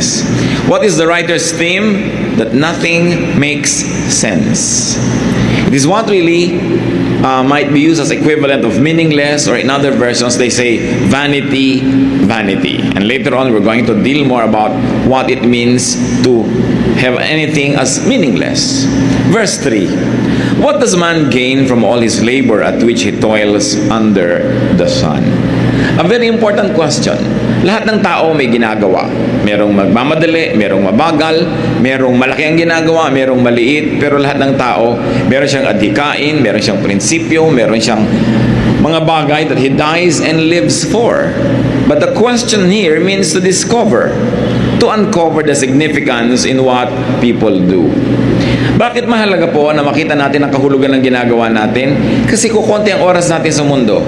meaningless. What is the writer's theme? That nothing makes sense. It is what really might be used as equivalent of meaningless, or in other versions they say vanity, vanity. And later on we're going to deal more about what it means to have anything as meaningless. Verse 3. What does man gain from all his labor at which he toils under the sun? A very important question. Lahat ng tao may ginagawa. Merong magmamadali, merong mabagal, merong malaki ang ginagawa, merong maliit, pero lahat ng tao, meron siyang adhikain, meron siyang prinsipyo, meron siyang mga bagay that he dies and lives for. But the question here means to discover, to uncover the significance in what people do. Bakit mahalaga po na makita natin ang kahulugan ng ginagawa natin? Kasi kukonti ang oras natin sa mundo.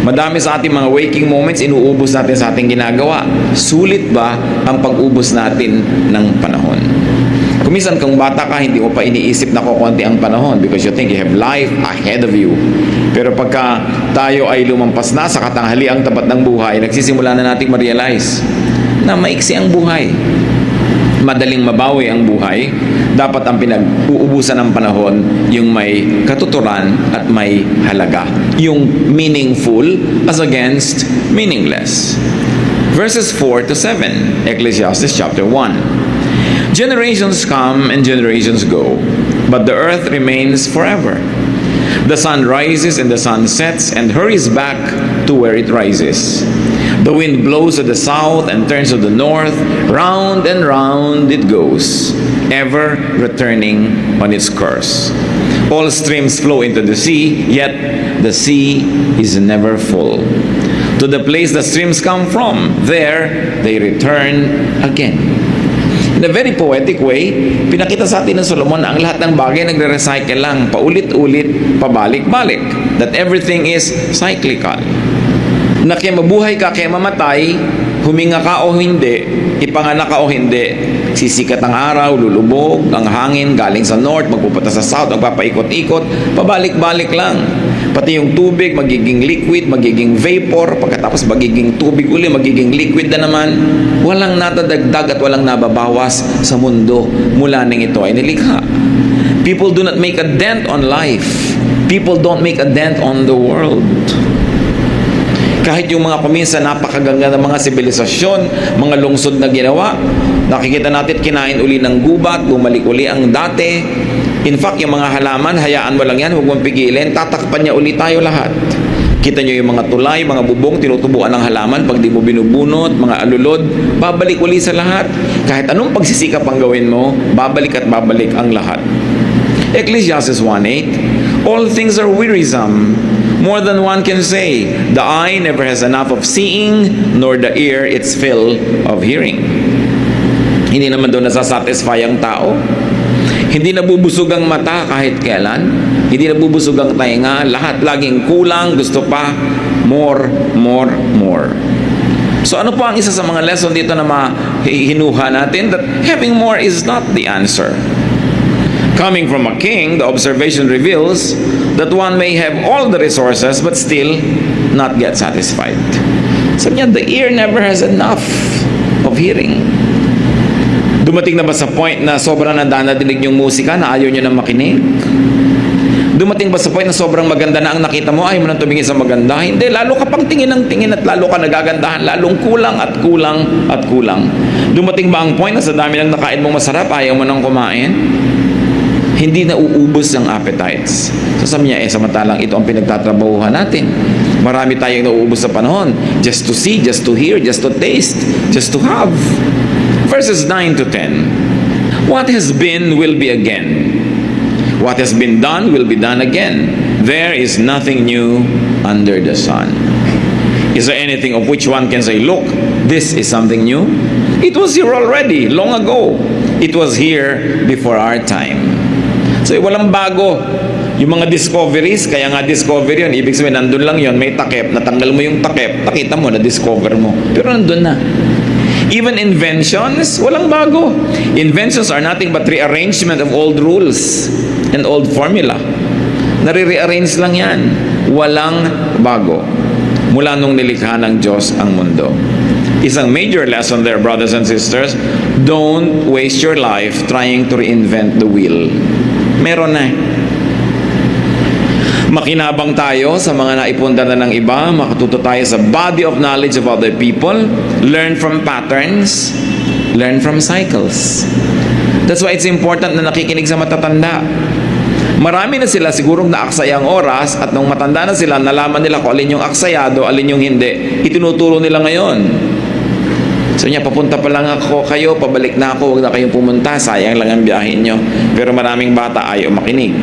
Madami sa ating mga waking moments, inuubos natin sa ating ginagawa. Sulit ba ang pag-ubos natin ng panahon? Kuminsan kung bata ka, hindi mo pa iniisip na kukonti ang panahon because you think you have life ahead of you. Pero pagka tayo ay lumampas na sa katanghaliang tapat ng buhay, nagsisimula na nating ma-realize na maiksi ang buhay. Madaling mabawi ang buhay. Dapat ang pinag-uubusan ng panahon yung may katuturan at may halaga. Yung meaningful as against meaningless. Verses 4 to 7, Ecclesiastes chapter 1. Generations come and generations go, but the earth remains forever. The sun rises and the sun sets and hurries back to where it rises. The wind blows to the south and turns to the north. Round and round it goes, ever returning on its course. All streams flow into the sea, yet the sea is never full. To the place the streams come from, there they return again. In a very poetic way, pinakita sa atin ng Solomon na ang lahat ng bagay nagre-recycle lang, paulit-ulit, pabalik-balik. That everything is cyclical. Na kaya mabuhay ka, kaya mamatay, huminga ka o hindi, ipanganak ka o hindi, sisikat ang araw, lulubog, ang hangin galing sa north, magpupunta sa south, magpapaikot-ikot, pabalik-balik lang. Pati yung tubig, magiging liquid, magiging vapor, pagkatapos magiging tubig uli, magiging liquid na naman. Walang natadagdag at walang nababawas sa mundo mula nang ito ay nilikha. People do not make a dent on life. People don't make a dent on the world. Kahit yung mga kuminsan napakaganda ng mga sibilisasyon, mga lungsod na ginawa, nakikita natin kinain uli ng gubat, bumalik uli ang dati. In fact, yung mga halaman, hayaan mo lang yan, huwag mong pigilin, tatakpan niya uli tayo lahat. Kita nyo yung mga tulay, mga bubong, tinutubuan ng halaman, pag di mo binubunot, mga alulod, babalik uli sa lahat. Kahit anong pagsisikap ang gawin mo, babalik at babalik ang lahat. Ecclesiastes 1:8, all things are wearisome, more than one can say. The eye never has enough of seeing, nor the ear its fill of hearing. Hindi naman doon nasasatisfy ang tao. Hindi nabubusog ang mata kahit kailan. Hindi nabubusog ang tainga. Lahat laging kulang, gusto pa, more, more, more. So ano po ang isa sa mga lesson dito na mahihinuha natin? That having more is not the answer. Coming from a king, the observation reveals that one may have all the resources but still not get satisfied. Sabi niya, the ear never has enough of hearing. Dumating na ba sa point na sobrang nadadinig yung musika na ayaw nyo na makinig? Dumating ba sa point na sobrang maganda na ang nakita mo, ayaw mo nang tumingin sa maganda? Hindi, lalo ka pang tingin ng tingin at lalo ka nagagandahan, lalong kulang at kulang at kulang. Dumating ba ang point na sa dami ng nakain mong masarap, ayaw mo nang kumain? Hindi na uubos ang appetites. So sabi niya, samantalang ito ang pinagtatrabahuhan natin. Marami tayong nauubos sa panahon. Just to see, just to hear, just to taste, just to have. Verses 9 to 10. What has been will be again. What has been done will be done again. There is nothing new under the sun. Is there anything of which one can say, look, this is something new? It was here already, long ago. It was here before our time. So walang bago. Yung mga discoveries, kaya nga discovery yun, ibig sabihin nandun lang yun, may takip, natanggal mo yung takip, nakita mo, na-discover mo. Pero nandun na. Even inventions, walang bago. Inventions are nothing but rearrangement of old rules and old formula. Nare-rearrange lang yan. Walang bago. Mula nung nilikha ng Diyos ang mundo. Isang major lesson there, brothers and sisters, don't waste your life trying to reinvent the wheel. Meron na. Makinabang tayo sa mga naipunda na ng iba, makatuto tayo sa body of knowledge of other people, learn from patterns, learn from cycles. That's why it's important na nakikinig sa matatanda. Marami na sila sigurong naaksaya ang oras at nung matanda na sila, nalaman nila kung alin yung aksayado, alin yung hindi. Itinuturo nila ngayon. So niya, papunta pa lang ako kayo, pabalik na ako, huwag na kayong pumunta, sayang lang ang biyahin nyo. Pero maraming bata ayaw makinig.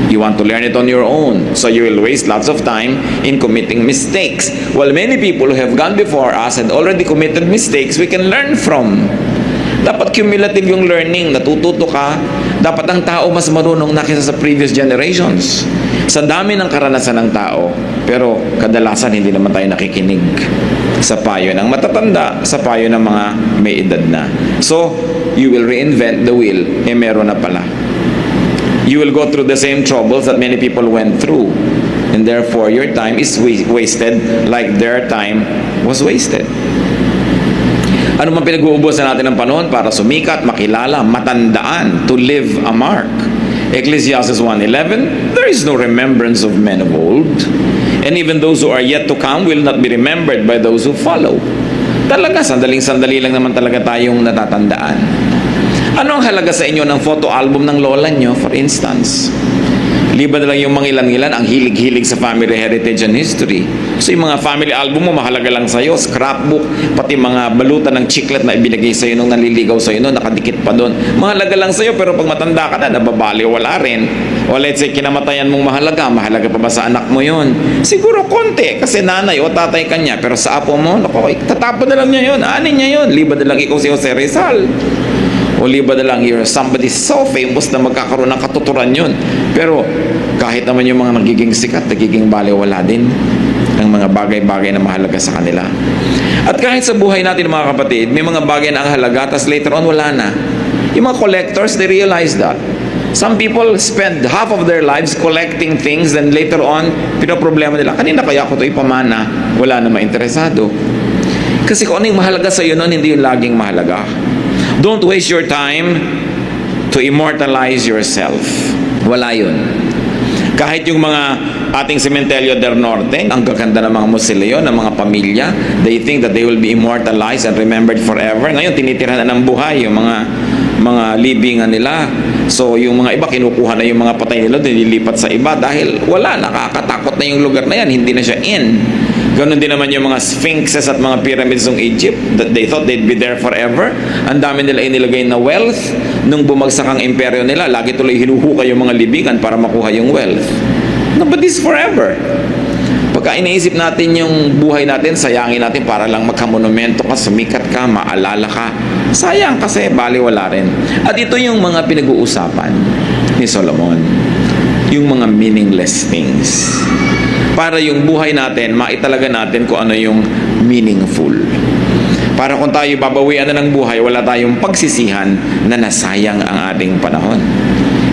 You want to learn it on your own, so you will waste lots of time in committing mistakes. While many people who have gone before us had already committed mistakes, we can learn from. Dapat cumulative yung learning, natututo ka. Dapat ang tao mas marunong na kaysa sa previous generations. Sa dami ng karanasan ng tao, pero kadalasan hindi naman tayo nakikinig sa payo ng matatanda, sa payo ng mga may edad na. So, you will reinvent the wheel. Meron na pala. You will go through the same troubles that many people went through. And therefore, your time is wasted like their time was wasted. Ano man pinag-uubusan natin ng panahon para sumikat, makilala, matandaan, to leave a mark. Ecclesiastes 1:11, there is no remembrance of men of old, and even those who are yet to come will not be remembered by those who follow. Talaga, sandaling-sandali lang naman talaga tayong natatandaan. Ano ang halaga sa inyo ng photo album ng lola nyo, for instance? Liban na lang yung mga ilan-ilan ang hilig-hilig sa family heritage and history. So yung mga family album mo, mahalaga lang sa'yo, scrapbook, pati mga balutan ng chiclet na ibinigay sa'yo nung naliligaw sa'yo nung nakadikit pa doon. Mahalaga lang sa'yo, pero pag matanda ka na, nababali, wala rin. O let's say, kinamatayan mong mahalaga pa ba sa anak mo yun? Siguro konti, kasi nanay o tatay ka niya, pero sa apo mo, naku, tatapon na lang niya yun, anin niya yun, liban na lang ikaw si Jose Rizal. O liba na lang you're somebody so famous na magkakaroon ng katuturan yun. Pero kahit naman yung mga nagiging sikat, nagiging baliwala din ang mga bagay-bagay na mahalaga sa kanila. At kahit sa buhay natin mga kapatid, may mga bagay na ang halaga, tas later on wala na. Yung mga collectors, they realize that. Some people spend half of their lives collecting things, then later on, pinoproblema nila, kanina kaya ako ito ipamana, wala na mainteresado. Kasi kung ano yung mahalaga sa iyo noon, hindi yung laging mahalaga. Don't waste your time to immortalize yourself. Wala yun. Kahit yung mga ating Cementerio del Norte, ang gaganda ng mga musilyo, ng mga pamilya, they think that they will be immortalized and remembered forever. Ngayon, tinitirahan na ng buhay yung mga libingan nila. So, yung mga iba, kinukuha na yung mga patay nila, nililipat sa iba dahil wala, nakakatakot na yung lugar na yan, hindi na siya in. Ganon din naman yung mga sphinxes at mga pyramids ng Egypt that they thought they'd be there forever. Ang dami nila inilagay na wealth. Nung bumagsak ang imperyo nila, lagi tuloy hinuhukay yung mga libingan para makuha yung wealth. No, but this is forever. Pagka iniisip natin yung buhay natin, sayangin natin para lang magkamonumento ka, sumikat ka, maalala ka. Sayang kasi baliwala rin. At ito yung mga pinag-uusapan ni Solomon. Yung mga meaningless things. Para yung buhay natin, maitalaga natin kung ano yung meaningful. Para kung tayo babawian na ng buhay, wala tayong pagsisihan na nasayang ang ating panahon.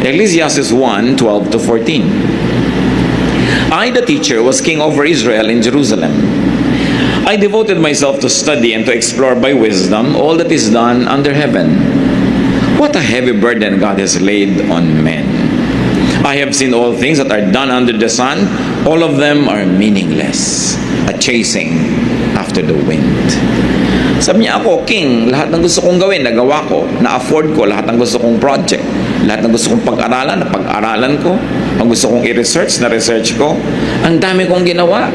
Ecclesiastes 1:12-14. I, the teacher, was king over Israel in Jerusalem. I devoted myself to study and to explore by wisdom all that is done under heaven. What a heavy burden God has laid on men. I have seen all things that are done under the sun. All of them are meaningless, a chasing after the wind. Sabi niya, ako, king, lahat ng gusto kong gawin, nagawa ko, na-afford ko, lahat ng gusto kong project, lahat ng gusto kong pag-aralan, napag-aralan ko, ang gusto kong i-research, na-research ko, ang dami kong ginawa.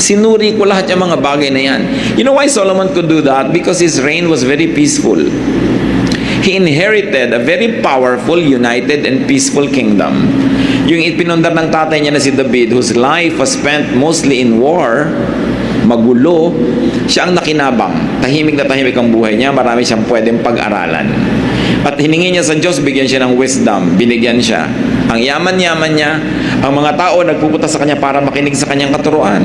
Sinuri ko lahat yung mga bagay na yan. You know why Solomon could do that? Because his reign was very peaceful. He inherited a very powerful, united, and peaceful kingdom. Yung ipinundar ng tatay niya na si David, whose life was spent mostly in war, magulo, siya ang nakinabang. Tahimik na tahimik ang buhay niya, marami siyang pwedeng pag-aralan. At hiningi niya sa Diyos, bigyan siya ng wisdom, binigyan siya. Ang yaman-yaman niya, ang mga tao nagpupunta sa kanya para makinig sa kanyang katuruan.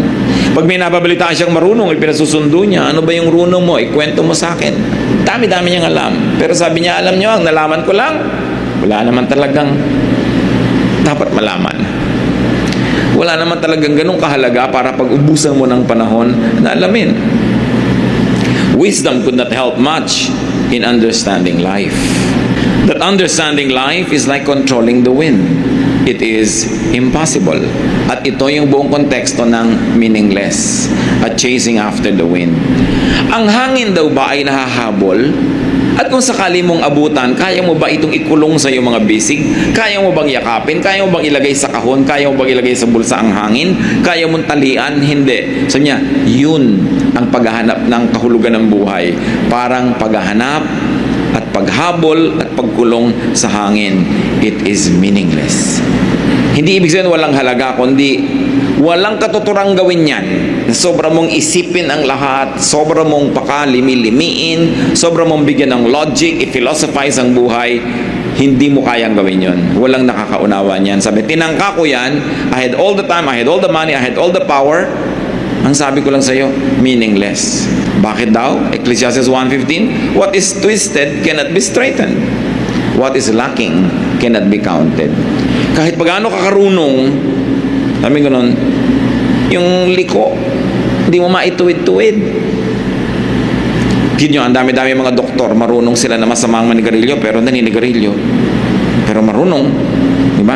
Pag may nababalitaan siyang marunong, ipinasusundo niya, ano ba yung runong mo? Ikwento mo sa akin. Dami-dami niyang alam. Pero sabi niya, alam niyo, ang nalaman ko lang, wala naman talagang dapat malaman. Wala naman talagang ganong kahalaga para pag-ubusan mo ng panahon na alamin. Wisdom could not help much in understanding life. That understanding life is like controlling the wind. It is impossible. At ito yung buong konteksto ng meaningless at chasing after the wind. Ang hangin daw ba ay nahahabol? At kung sakali mong abutan, kaya mo ba itong ikulong sa iyong mga bisig? Kaya mo bang yakapin? Kaya mo bang ilagay sa kahon? Kaya mo bang ilagay sa bulsa ang hangin? Kaya mong talian? Hindi. Sabi niya, yun ang paghahanap ng kahulugan ng buhay. Parang paghahanap at paghabol at pagkulong sa hangin. It is meaningless. Hindi ibig sabihin walang halaga, kundi walang katuturang gawin yan. Sobra mong isipin ang lahat, sobra mong pakalimilimiin, sobra mong bigyan ng logic, i-philosophize ang buhay, hindi mo kayang gawin yon. Walang nakakaunawa niyan. Sabi, tinangka ko yan, I had all the time, I had all the money, I had all the power. Ang sabi ko lang sa iyo, meaningless. Bakit daw? Ecclesiastes 1:15, what is twisted cannot be straightened. What is lacking cannot be counted. Kahit pagano ka karunong, sabi ganun, yung liko, hindi mo maituwid-tuwid. Tignan nyo, ang dami-dami mga doktor, marunong sila na masamang manigarilyo, pero naninigarilyo. Pero marunong, di ba?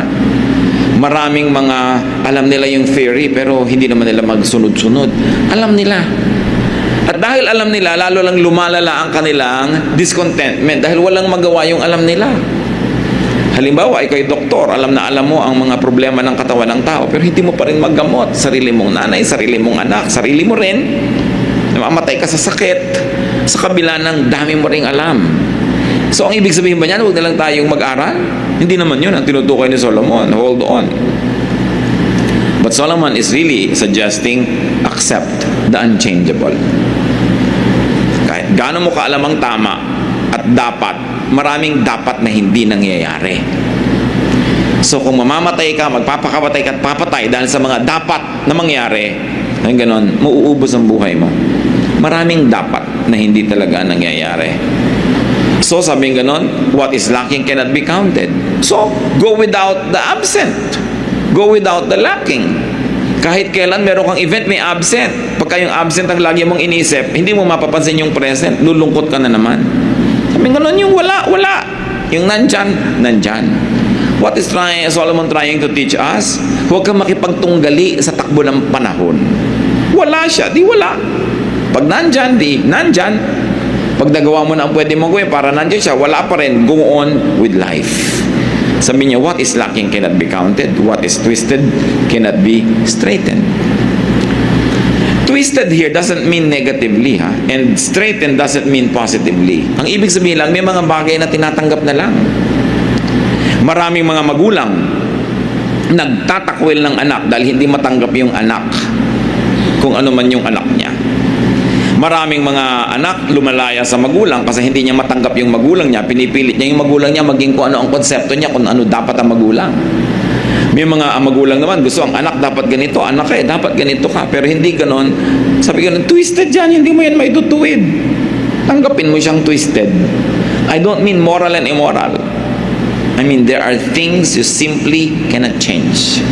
Maraming mga, alam nila yung theory, pero hindi naman nila magsunod-sunod. Alam nila. At dahil alam nila, lalo lang lumalala ang kanilang discontentment dahil walang magawa yung alam nila. Halimbawa, ikaw'y doktor, alam na alam mo ang mga problema ng katawan ng tao, pero hindi mo pa rin maggamot. Sarili mong nanay, sarili mong anak, sarili mo rin. Namamatay ka sa sakit, sa kabila ng dami mo ring alam. So, ang ibig sabihin ba niyan, huwag na lang tayong mag-aral? Hindi naman yun ang tinutukoy ni Solomon. Hold on. But Solomon is really suggesting, accept the unchangeable. Kahit gaano mo kaalam ang tama at dapat, maraming dapat na hindi nangyayari. So kung mamamatay ka, magpapakamatay ka at papatay dahil sa mga dapat na mangyari, ay ganon, mauubos ang buhay mo. Maraming dapat na hindi talaga nangyayari. So sabing ganon, what is lacking cannot be counted. So go without the absent. Go without the lacking. Kahit kailan meron kang event, may absent. Pagka yung absent ang lagi mong inisip, hindi mo mapapansin yung present, lulungkot ka na naman. Sabi nga nun, yung wala. Yung nandyan. What is Solomon trying to teach us? Huwag kang makipagtunggali sa takbo ng panahon. Wala siya, di wala. Pag nandyan, di nandyan. Pag nagawa mo na ang pwede mong gawin para nandyan siya, wala pa rin. Go on with life. Sabi niya, what is lacking cannot be counted. What is twisted cannot be straightened. Twisted here doesn't mean negatively, ha? And straightened doesn't mean positively. Ang ibig sabihin lang, may mga bagay na tinatanggap na lang. Maraming mga magulang nagtatakwil ng anak dahil hindi matanggap yung anak kung ano man yung anak niya. Maraming mga anak lumalaya sa magulang kasi hindi niya matanggap yung magulang niya. Pinipilit niya yung magulang niya maging kung ano ang konsepto niya, kung ano dapat ang magulang. May mga magulang naman, gusto ang anak dapat ganito, anak dapat ganito ka, pero hindi ganon. Sabi ganon, twisted yan, hindi mo yan maitutuwid. Tanggapin mo siyang twisted. I don't mean moral and immoral. I mean, there are things you simply cannot change.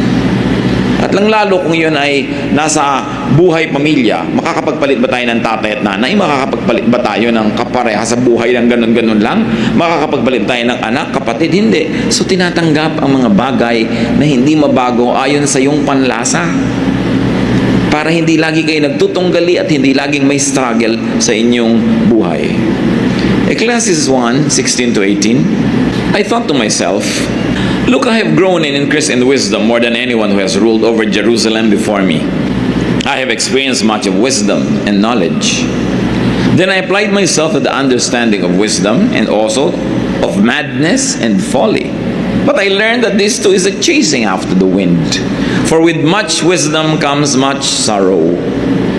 At lang lalo kung yun ay nasa buhay pamilya, makakapagpalit ba tayo ng tatay at nanay? Makakapagpalit ba tayo ng kapareha sa buhay ng ganun-ganun lang? Makakapagpalit tayo ng anak, kapatid? Hindi. So tinatanggap ang mga bagay na hindi mabago ayon sa iyong panlasa. Para hindi lagi kayo nagtutunggali at hindi laging may struggle sa inyong buhay. Ecclesiastes 1:16-18, I thought to myself, look, I have grown in increase in wisdom more than anyone who has ruled over Jerusalem before me. I have experienced much of wisdom and knowledge. Then I applied myself to the understanding of wisdom and also of madness and folly. But I learned that this too is a chasing after the wind. For with much wisdom comes much sorrow.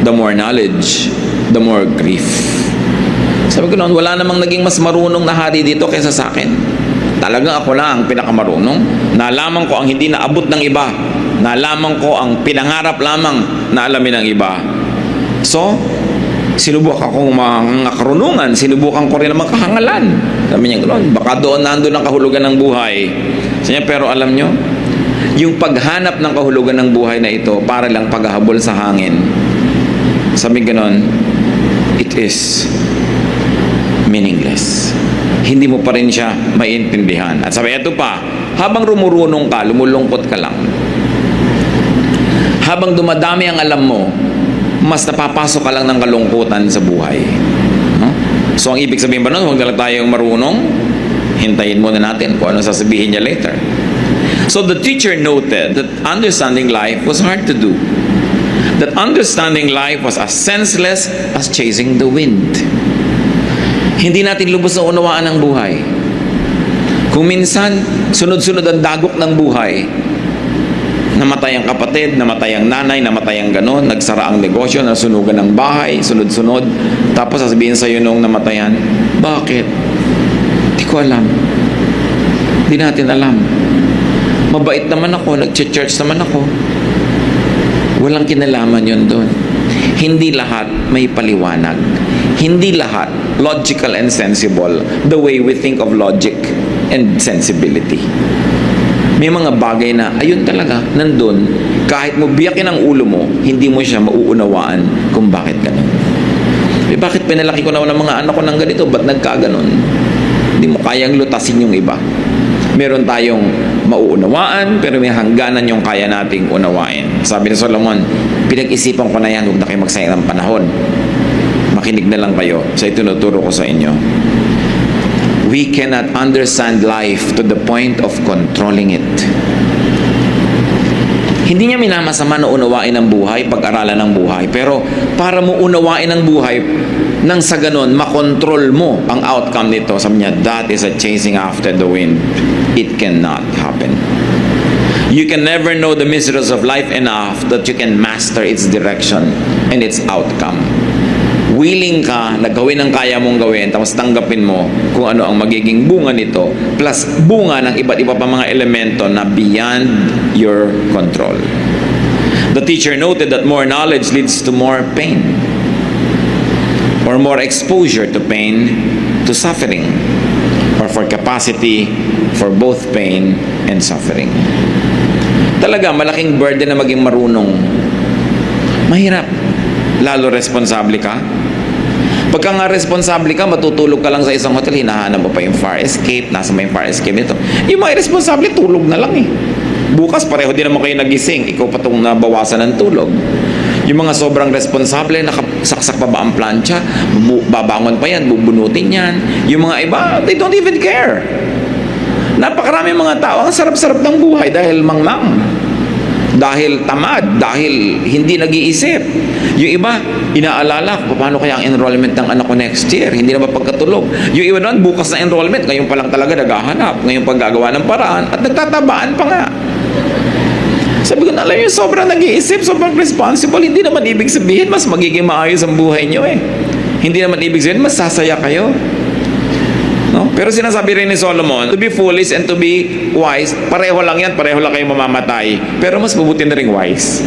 The more knowledge, the more grief. Sabi ko noon, wala namang naging mas marunong na hari dito kaysa sa akin. Talagang ako lang ang pinakamarunong. Nalaman ko ang hindi naabot ng iba. Nalaman ko ang pinangarap lamang na alamin ng iba. So, sinubukan akong mga karunungan. Sinubukan ko rin ang mga kahangalan. Sabi niya gano'n, baka doon nandun ang kahulugan ng buhay. Sabi niya, pero alam nyo, yung paghanap ng kahulugan ng buhay na ito, para lang paghahabol sa hangin. Sabi gano'n, it is meaningless. Hindi mo pa rin siya maintindihan. At sabi, eto pa, habang rumurunong ka, lumulungkot ka lang. Habang dumadami ang alam mo, mas napapasok ka lang ng kalungkutan sa buhay. No? So, ang ibig sabihin ba nun, huwag na lang tayong marunong, hintayin muna natin kung ano sasabihin niya later. So, the teacher noted that understanding life was hard to do. That understanding life was as senseless as chasing the wind. Hindi natin lubos na unawaan ang buhay. Kung minsan, sunod-sunod ang dagok ng buhay, namatay ang kapatid, namatay ang nanay, namatay ang ganon, nagsara ang negosyo, nasunugan ang bahay, sunod-sunod, tapos sasabihin sa'yo nung namatayan, bakit? Di ko alam. Di natin alam. Mabait naman ako, nag-church naman ako. Walang kinalaman yun doon. Hindi lahat may paliwanag. Hindi lahat logical and sensible the way we think of logic and sensibility. May mga bagay na ayun talaga, nandun, kahit mo biyakin ang ulo mo, hindi mo siya mauunawaan kung bakit ganun. Bakit pinalaki ko naman ang mga anak ko ng ganito? Ba't nagkaganon? Hindi mo kayang lutasin yung iba. Meron tayong mauunawaan, pero may hangganan yung kaya nating unawain. Sabi ni Solomon, pinag-isipan ko na yan, huwag na kayo magsayang ng panahon. Makinig na lang kayo sa itinuturo ko sa inyo. We cannot understand life to the point of controlling it. Hindi niya minamasama na unawain ang buhay, pag-aralan ng buhay. Pero para mo unawain ang buhay, nang sa ganon, makontrol mo ang outcome nito. Sabi niya, that is a chasing after the wind. It cannot happen. You can never know the mysteries of life enough that you can master its direction and its outcome. Willing ka na gawin ang kaya mong gawin, tapos tanggapin mo kung ano ang magiging bunga nito, plus bunga ng iba't iba pa mga elemento na beyond your control. The teacher noted that more knowledge leads to more pain, or more exposure to pain, to suffering, or for capacity for both pain and suffering. Talaga, malaking burden na maging marunong. Mahirap. Lalo responsable ka. Pagka nga responsable ka, matutulog ka lang sa isang hotel, hinahanap mo pa yung fire escape, nasa may fire escape nito. Yung mga irresponsable, tulog na lang eh. Bukas, pareho din naman kayo nagising, ikaw pa itong nabawasan ng tulog. Yung mga sobrang responsable, nakasaksak pa ba ang plancha, babangon pa yan, bubunutin yan. Yung mga iba, they don't even care. Napakarami mga tao, ang sarap-sarap ng buhay dahil mangmang. Dahil tamad, dahil hindi nag-iisip. Yung iba, inaalala, paano kaya ang enrollment ng anak ko next year? Hindi na mapagkatulog. Yung iba naman, bukas na enrollment, ngayon pa lang talaga naghahanap, ngayon paggagawa ng paraan, at nagtatabaan pa nga. Sabi ko na, alam yung sobrang nag-iisip, sobrang responsible, hindi naman ibig sabihin, mas magiging maayos ang buhay nyo eh. Hindi naman ibig sabihin, mas sasaya kayo. No? Pero sinasabi rin ni Solomon, to be foolish and to be wise, pareho lang yan, pareho lang kayo mamamatay. Pero mas mabuti na rin wise.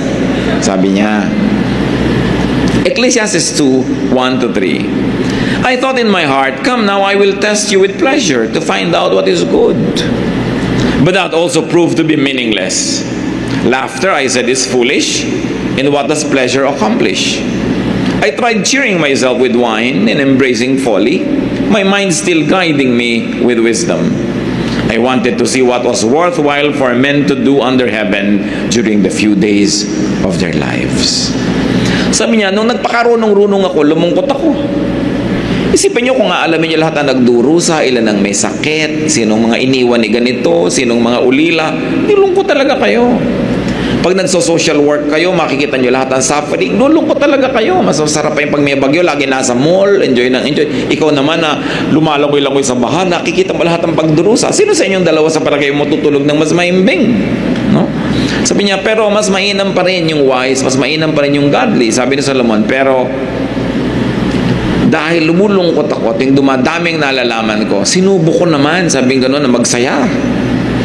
Sabi niya. Ecclesiastes 2, 1-3. I thought in my heart, come now, I will test you with pleasure to find out what is good. But that also proved to be meaningless. Laughter, I said, is foolish, and what does pleasure accomplish? I tried cheering myself with wine and embracing folly, my mind still guiding me with wisdom. I wanted to see what was worthwhile for men to do under heaven during the few days of their lives. Sabi niya, nung nagpakarunong-runong ako, lumungkot ako. Isipin niyo kung aalamin niyo lahat ang nagdurusa, ilan ang may sakit, sinong mga iniwan ni ganito, sinong mga ulila, nilungkot talaga kayo. Pag nagso-social work kayo, makikita nyo lahat ng suffering, lulungkot talaga kayo. Mas masarap pa yung pag may bagyo, lagi nasa mall, enjoy ng enjoy. Ikaw naman na lumalangoy-langoy sa baha, nakikita mo lahat ng pagdurusa. Sino sa inyong dalawa sa palagay mo tutulog ng mas maimbing? No? Sabi niya, pero mas mainam pa rin yung wise, mas mainam pa rin yung godly. Sabi ni Solomon, pero dahil lumulungkot ako, ting dumadaming nalalaman ko, sinubo ko naman, sabi gano'n, na magsaya,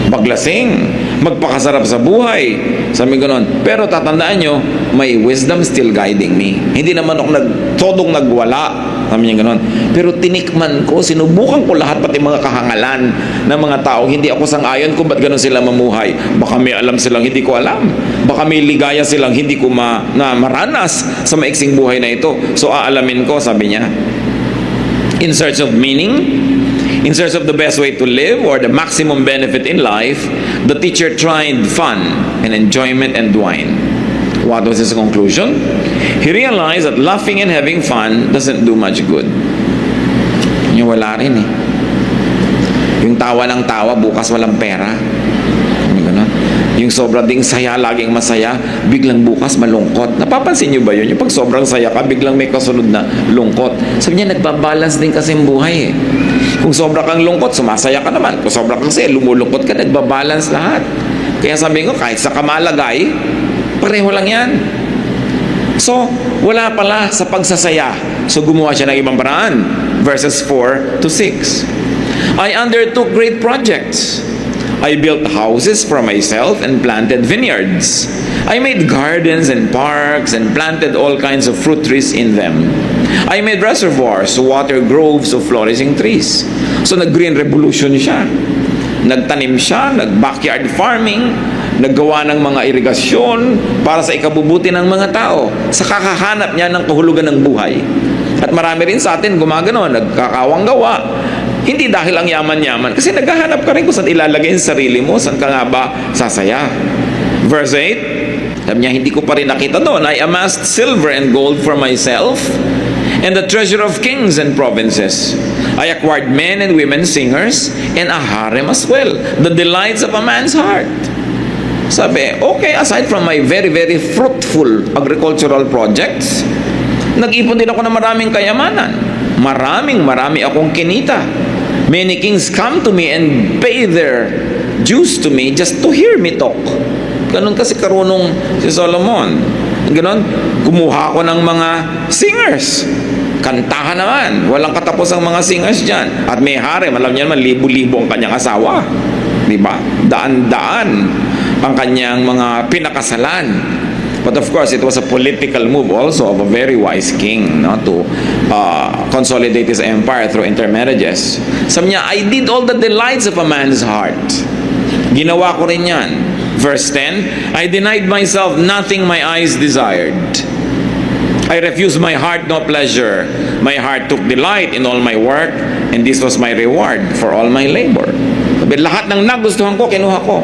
maglasing, magpakasarap sa buhay. Sabi gano'n. Pero tatandaan nyo, may wisdom still guiding me. Hindi naman ako todong nagwala. Sabi niya ganon. Pero tinikman ko, sinubukan ko lahat, pati mga kahangalan ng mga tao. Hindi ako sang-ayon kung ba't ganon sila mamuhay. Baka may alam silang hindi ko alam. Baka may ligaya silang hindi ko maranas sa maiksing buhay na ito. So aalamin ko, sabi niya. In search of meaning, in search of the best way to live or the maximum benefit in life, the teacher tried fun and enjoyment and wine. What was his conclusion? He realized that laughing and having fun doesn't do much good. Yung wala rin eh. Yung tawa ng tawa, bukas walang pera. Yung sobra ding saya, laging masaya, biglang bukas malungkot. Napapansin nyo ba yun? Yung pag sobrang saya ka, biglang may kasunod na lungkot. Sabi niya, nagbabalance din kasi ang buhay eh. Kung sobra kang lungkot, sumasaya ka naman. Kung sobra kang saya, lumulungkot ka, nagbabalance lahat. Kaya sabi ko, kahit sa kamalagay, pareho lang yan. So, wala pala sa pagsasaya. So, gumawa siya ng ibang paraan. Verses 4 to 6. I undertook great projects. I built houses for myself and planted vineyards. I made gardens and parks and planted all kinds of fruit trees in them. I made reservoirs to water groves of flourishing trees. So nag-green revolution siya. Nagtanim siya, nag-backyard farming, naggawa ng mga irigasyon para sa ikabubuti ng mga tao, sa kakahanap niya ng kahulugan ng buhay. At marami rin sa atin gumagano, nagkakawang gawa. Hindi dahil ang yaman-yaman, kasi naghahanap ka rin kung saan ilalagay ang sarili mo, saan ka nga ba sasaya. Verse 8, sabi niya, hindi ko pa rin nakita doon, I amassed silver and gold for myself, and the treasure of kings and provinces. I acquired men and women singers, and a harem as well, the delights of a man's heart. Sabi, okay, aside from my very, very fruitful agricultural projects, nag-ipon din ako ng maraming kayamanan. Marami akong kinita. Many kings come to me and pay their dues to me just to hear me talk. Ganon kasi karunong si Solomon. Ganon, kumuha ko ng mga singers. Kantahan naman. Walang katapos ang mga singers dyan. At may harem, alam niya naman, libo-libo ang kanyang asawa. Diba? Daan-daan ang kanyang mga pinakasalan. But of course, it was a political move also of a very wise king, no, to consolidate his empire through intermarriages. Sabi niya, I did all the delights of a man's heart. Ginawa ko rin yan. Verse 10, I denied myself nothing my eyes desired. I refused my heart no pleasure. My heart took delight in all my work, and this was my reward for all my labor. Sabi, lahat ng nagustuhan ko, kinuha ko.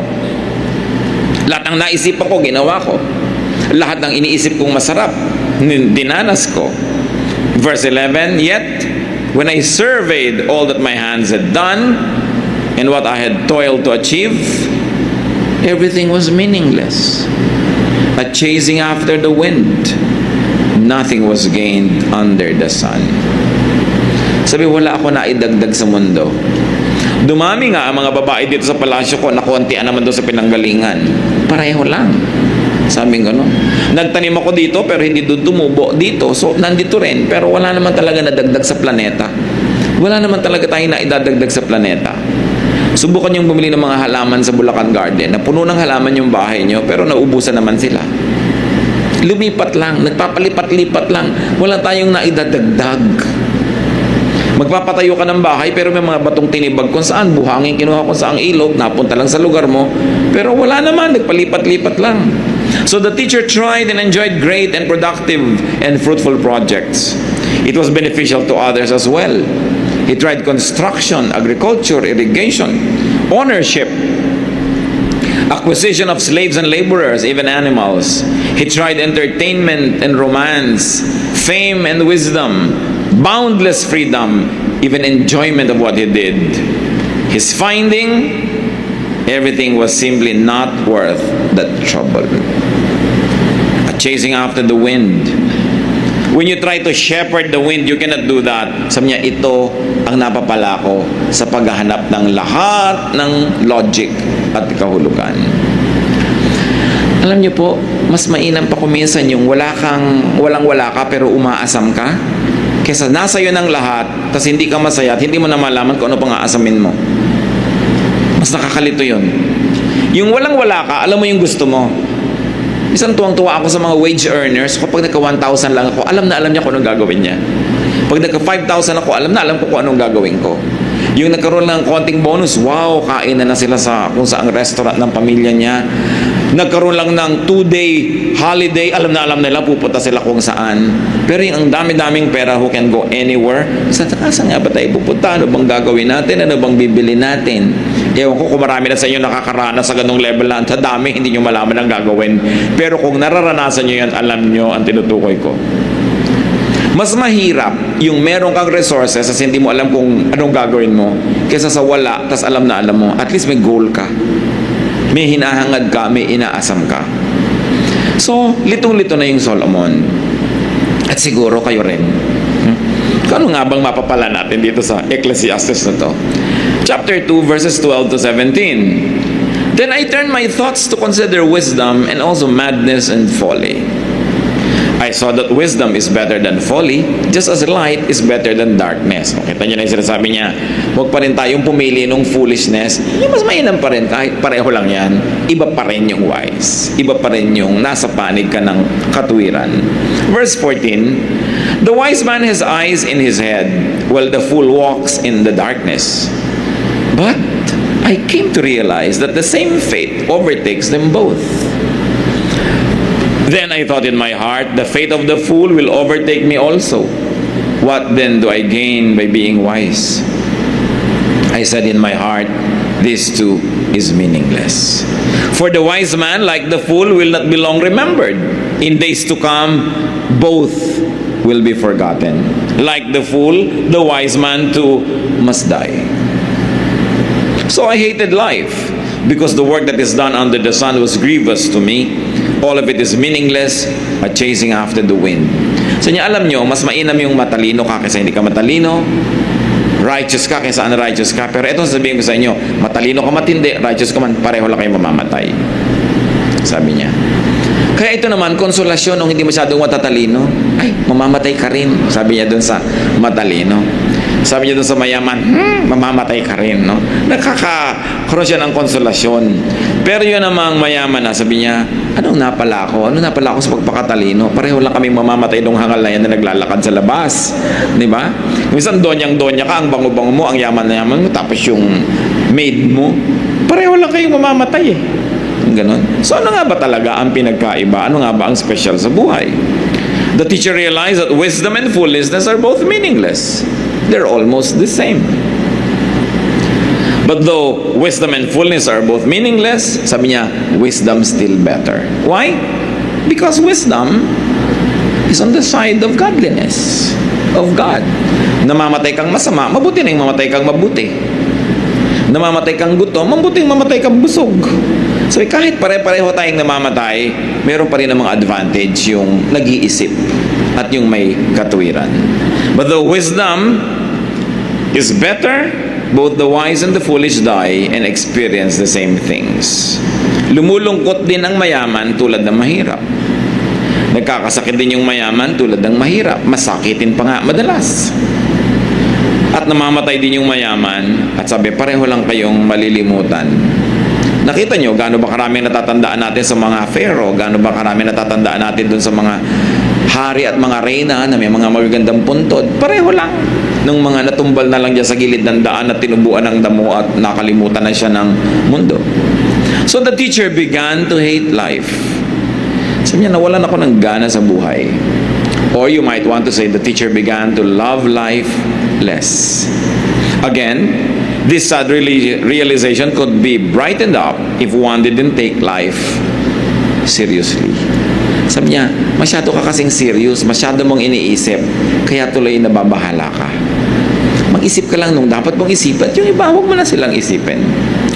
Lahat ng naisipan ko, ginawa ko. Lahat ng iniisip kong masarap, dinanas ko. Verse 11, yet, when I surveyed all that my hands had done, and what I had toiled to achieve, everything was meaningless. A chasing after the wind, nothing was gained under the sun. Sabi, wala ako naidagdag sa mundo. Dumami nga ang mga babae dito sa palasyo ko na kontian naman doon sa pinanggalingan. Pareho lang. Sabi nga, no? Nagtanim ako dito pero hindi doon tumubo dito. So, nandito rin. Pero wala naman talaga nadagdag sa planeta. Wala naman talaga tayong naidadagdag sa planeta. Subukan yung bumili ng mga halaman sa Bulacan Garden na puno ng halaman yung bahay nyo pero naubusan naman sila. Lumipat lang. Nagpapalipat-lipat lang. Wala tayong naidadagdag. Magpapatayo ka ng bahay pero may mga batong tinibag kung saan buhangin kinuha kung saang ilog, napunta lang sa lugar mo, pero wala naman, nagpalipat-lipat lang. So the teacher tried and enjoyed great and productive and fruitful projects. It was beneficial to others as well. He tried construction, agriculture, irrigation, ownership, acquisition of slaves and laborers, even animals. He tried entertainment and romance, fame and wisdom, boundless freedom, even enjoyment of what he did. His finding, everything was simply not worth the trouble. A chasing after the wind. When you try to shepherd the wind, you cannot do that. Sabi niya, ito ang napapala ko sa paghahanap ng lahat ng logic at kahulugan. Alam niyo po, mas mainam pa kuminsan yung walang-wala ka pero umaasam ka. Kesa nasa iyo ng lahat, tas hindi ka masaya at hindi mo na malaman kung ano pang aasamin mo. Mas nakakalito yun. Yung walang-wala ka, alam mo yung gusto mo. Isang tuwang-tuwa ako sa mga wage earners. Kapag nagka 1,000 lang ako, alam na alam niya kung anong gagawin niya. Pag nagka 5,000 ako, alam ko kung anong gagawin ko. Yung nagkaroon ng konting bonus, wow, kain na sila sa kung saang restaurant ng pamilya niya. Nagkaroon lang ng 2-day holiday, alam na nila, pupunta sila kung saan. Pero yung ang dami-daming pera who can go anywhere, saan nga ba tayo pupunta? Ano bang gagawin natin? Ano bang bibili natin? Ewan ko kung marami na sa inyo nakakaranas sa ganung level na sa dami, hindi nyo malaman ang gagawin. Pero kung nararanasan nyo yan, alam nyo ang tinutukoy ko. Mas mahirap yung meron kang resources as hindi mo alam kung anong gagawin mo kaysa sa wala, tas alam na alam mo. At least may goal ka. May hinahangad ka, may inaasam ka. So, litong-lito na yung Solomon. At siguro kayo rin. Ano nga bang mapapala natin dito sa Ecclesiastes na to? Chapter 2, verses 12 to 17. Then I turned my thoughts to consider wisdom and also madness and folly. I saw that wisdom is better than folly, just as light is better than darkness. O, kita nyo na yung sinasabi niya, huwag pa rin tayong pumili ng foolishness. Yung mas mainam pa rin, kahit pareho lang yan, iba pa rin yung wise. Iba pa rin yung nasa panig ka ng katuwiran. Verse 14, the wise man has eyes in his head, while the fool walks in the darkness. But I came to realize that the same fate overtakes them both. Then I thought in my heart, the fate of the fool will overtake me also. What then do I gain by being wise? I said in my heart, this too is meaningless. For the wise man, like the fool, will not be long remembered. In days to come, both will be forgotten. Like the fool, the wise man too must die. So I hated life, because the work that is done under the sun was grievous to me. All of it is meaningless, a chasing after the wind. So niya, alam nyo, mas mainam yung matalino ka kaysa hindi ka matalino. Righteous ka kaysa unrighteous ka. Pero ito sabihin ko sa inyo, matalino ka matindi, righteous ka man, pareho lang kayo mamamatay. Sabi niya. Kaya ito naman, konsolasyon nung hindi masyadong matatalino, ay, mamamatay ka rin. Sabi niya dun sa matalino. Sabi niya dun sa mayaman, mamamatay ka rin, no? Nakakaroon siya ng konsolasyon. Pero yun namang mayaman na, sabi niya, anong napala ako? Ano napala ako sa pagpakatalino? Pareho lang kaming mamamatay nung hangal na yan na naglalakad sa labas. Di ba? Minsan donyang-donya ka, ang bango-bango mo, ang yaman na yaman mo, tapos yung maid mo, pareho lang kayong mamamatay eh. Ganon. So ano nga ba talaga ang pinagkaiba? Ano nga ba ang special sa buhay? The teacher realized that wisdom and foolishness are both meaningless. They're almost the same. But though wisdom and foolishness are both meaningless, sabi niya, wisdom still better. Why? Because wisdom is on the side of godliness, of God. Namamatay kang masama, mabuti na yung mamatay kang mabuti. Namamatay kang gutom, mabuting mamatay kang busog. So kahit pare-pareho tayong namamatay, meron pa rin namang advantage yung nag-iisip at yung may katuwiran. But the wisdom is better, both the wise and the foolish die and experience the same things. Lumulungkot din ang mayaman tulad ng mahirap. Nagkakasakit din yung mayaman tulad ng mahirap. Masakitin pa nga madalas. At namamatay din yung mayaman at sabi, pareho lang kayong malilimutan. Nakita nyo, gaano ba karami natatandaan natin sa mga pharaoh? Gaano ba karami natatandaan natin dun sa mga hari at mga reyna na may mga magagandang puntod? Pareho lang. Nung mga natumbal na lang dyan sa gilid ng daan at tinubuan ng damo at nakalimutan na siya ng mundo. So the teacher began to hate life. Sabi niya, nawalan ako ng gana sa buhay. Or you might want to say, the teacher began to love life less. Again, this sad realization could be brightened up if one didn't take life seriously. Sabi niya, masyado ka kasing serious, masyado mong iniisip, kaya tuloy nababahala ka. Mag-isip ka lang nung dapat mong isipin, yung iba, huwag mo na silang isipin.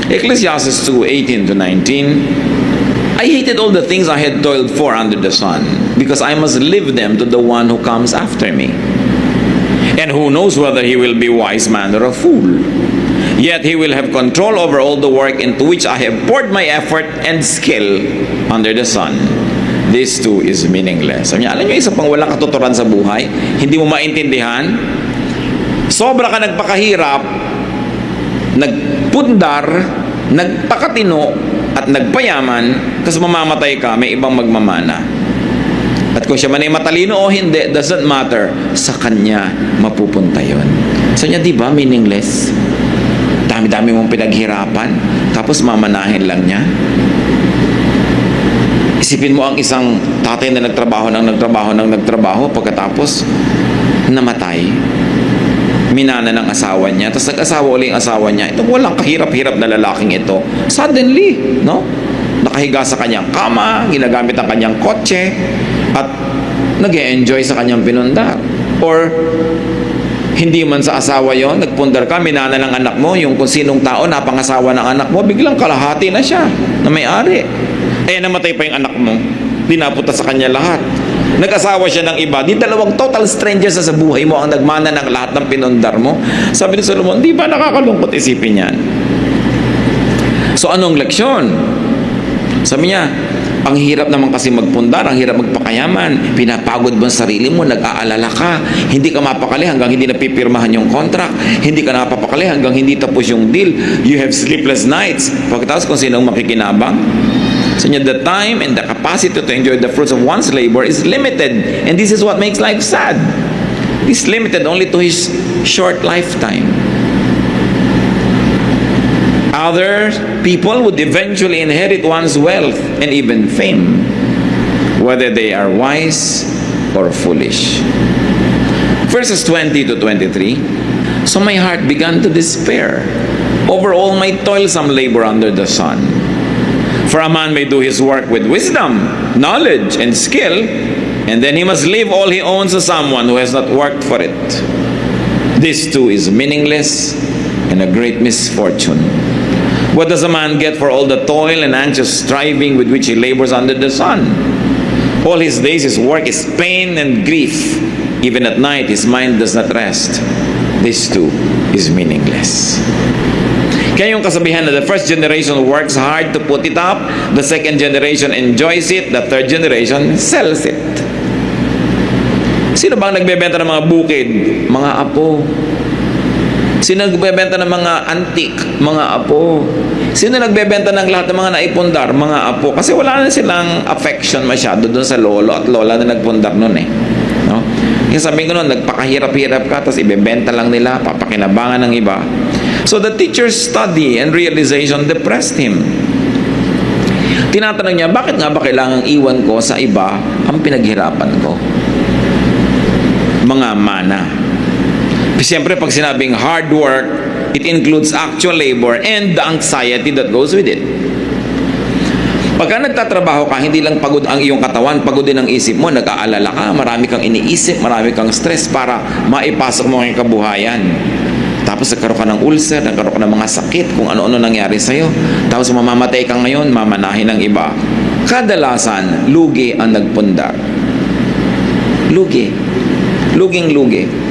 Ecclesiastes 2:18 to 19, I hated all the things I had toiled for under the sun, because I must leave them to the one who comes after me. And who knows whether he will be a wise man or a fool. Yet he will have control over all the work into which I have poured my effort and skill under the sun. This too is meaningless. Sabi niya, alam niyo, isa pang walang katuturan sa buhay, hindi mo maintindihan, sobra ka nagpakahirap, nagpundar, nagpakatino, at nagpayaman, tapos mamamatay ka, may ibang magmamana. At kung siya man ay matalino o hindi, doesn't matter. Sa kanya mapupunta yon. So niya, di ba, meaningless? Dami-dami mong pinaghirapan, tapos mamanahin lang niya. Isipin mo ang isang tatay na nagtrabaho, pagkatapos namatay. Minana ng asawa niya, tapos nag-asawa ulit ang asawa niya. Itong walang kahirap-hirap na lalaking ito, suddenly, no? Nakahiga sa kanyang kama, ginagamit ang kanyang kotse, at nag-e-enjoy sa kanyang pinundar. Or, hindi man sa asawa yon, nagpundar ka, minana ng anak mo, yung kung sinong tao napangasawa ng anak mo, biglang kalahati na siya, na may-ari. Namatay pa yung anak mo, dinapunta sa kanya lahat. Nag-asawa siya ng iba, di dalawang total strangers sa buhay mo ang nagmana ng lahat ng pinundar mo. Sabi ni Solomon, di ba nakakalungkot isipin yan? So anong leksyon? Sabi niya, ang hirap naman kasi magpundar, ang hirap magpakayaman, pinapagod mo ang sarili mo, nag-aalala ka, hindi ka mapakali hanggang hindi napipirmahan yung contract, hindi ka napapakali hanggang hindi tapos yung deal, you have sleepless nights. Pagkatapos kung sinong makikinabang, so the time and the capacity to enjoy the fruits of one's labor is limited. And this is what makes life sad. He's limited only to his short lifetime. Other people would eventually inherit one's wealth and even fame, whether they are wise or foolish. Verses 20 to 23. So my heart began to despair over all my toilsome labor under the sun. For a man may do his work with wisdom, knowledge, and skill, and then he must leave all he owns to someone who has not worked for it. This too is meaningless and a great misfortune. What does a man get for all the toil and anxious striving with which he labors under the sun? All his days his work is pain and grief. Even at night his mind does not rest. This too is meaningless. Kaya yung kasabihan na the first generation works hard to put it up, the second generation enjoys it, the third generation sells it. Sino bang nagbebenta ng mga bukid? Mga apo. Sino nagbebenta ng mga antik? Mga apo. Sino nagbebenta ng lahat ng mga naipundar? Mga apo. Kasi wala na silang affection masyado doon sa lolo at lola na nagpundar noon eh. No? Kaya sabihin ko noon, nagpakahirap-hirap ka, tapos ibebenta lang nila, papakinabangan ng iba. So the teacher's study and realization depressed him. Tinatanong niya, bakit nga ba kailangang iwan ko sa iba ang pinaghirapan ko? Mga mana. Siyempre, pag sinabing hard work, it includes actual labor and the anxiety that goes with it. Pagka nagtatrabaho ka, hindi lang pagod ang iyong katawan, pagod din ang isip mo, nag-aalala ka, marami kang iniisip, marami kang stress para maipasok mo ang kabuhayan. Tapos nagkaroon ka ng ulcer, nagkaroon ka ng mga sakit, kung ano-ano nangyari sa'yo. Tapos mamamatay ka ngayon, mamanahin ng iba. Kadalasan, lugi ang nagpundar. Lugi. Luging-lugi.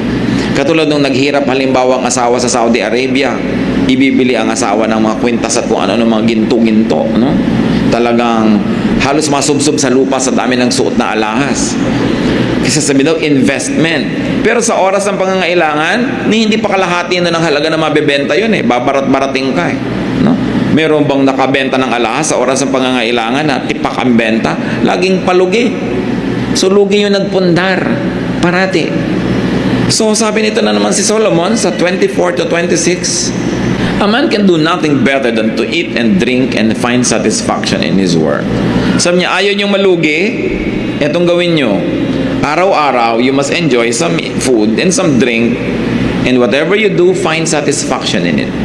Katulad nung naghirap halimbawa ang asawa sa Saudi Arabia, ibibili ang asawa ng mga kwintas at kung ano-ano mga ginto-ginto. No? Talagang halos masubsob sa lupa sa dami ng suot na alahas. Kasi sabi daw, investment. Pero sa oras ng pangangailangan, hindi pa kalahati na ng halaga na mabebenta yun eh. Babarat-barating ka eh. No? Meron bang nakabenta ng alahas sa oras ng pangangailangan na tipak ang benta? Laging palugi. So lugi yung nagpundar. Parati. So sabi nito na naman si Solomon sa 24 to 26, a man can do nothing better than to eat and drink and find satisfaction in his work. Sabi niya, ayaw niyong malugi, etong gawin niyo. Araw-araw, you must enjoy some food and some drink, and whatever you do, find satisfaction in it.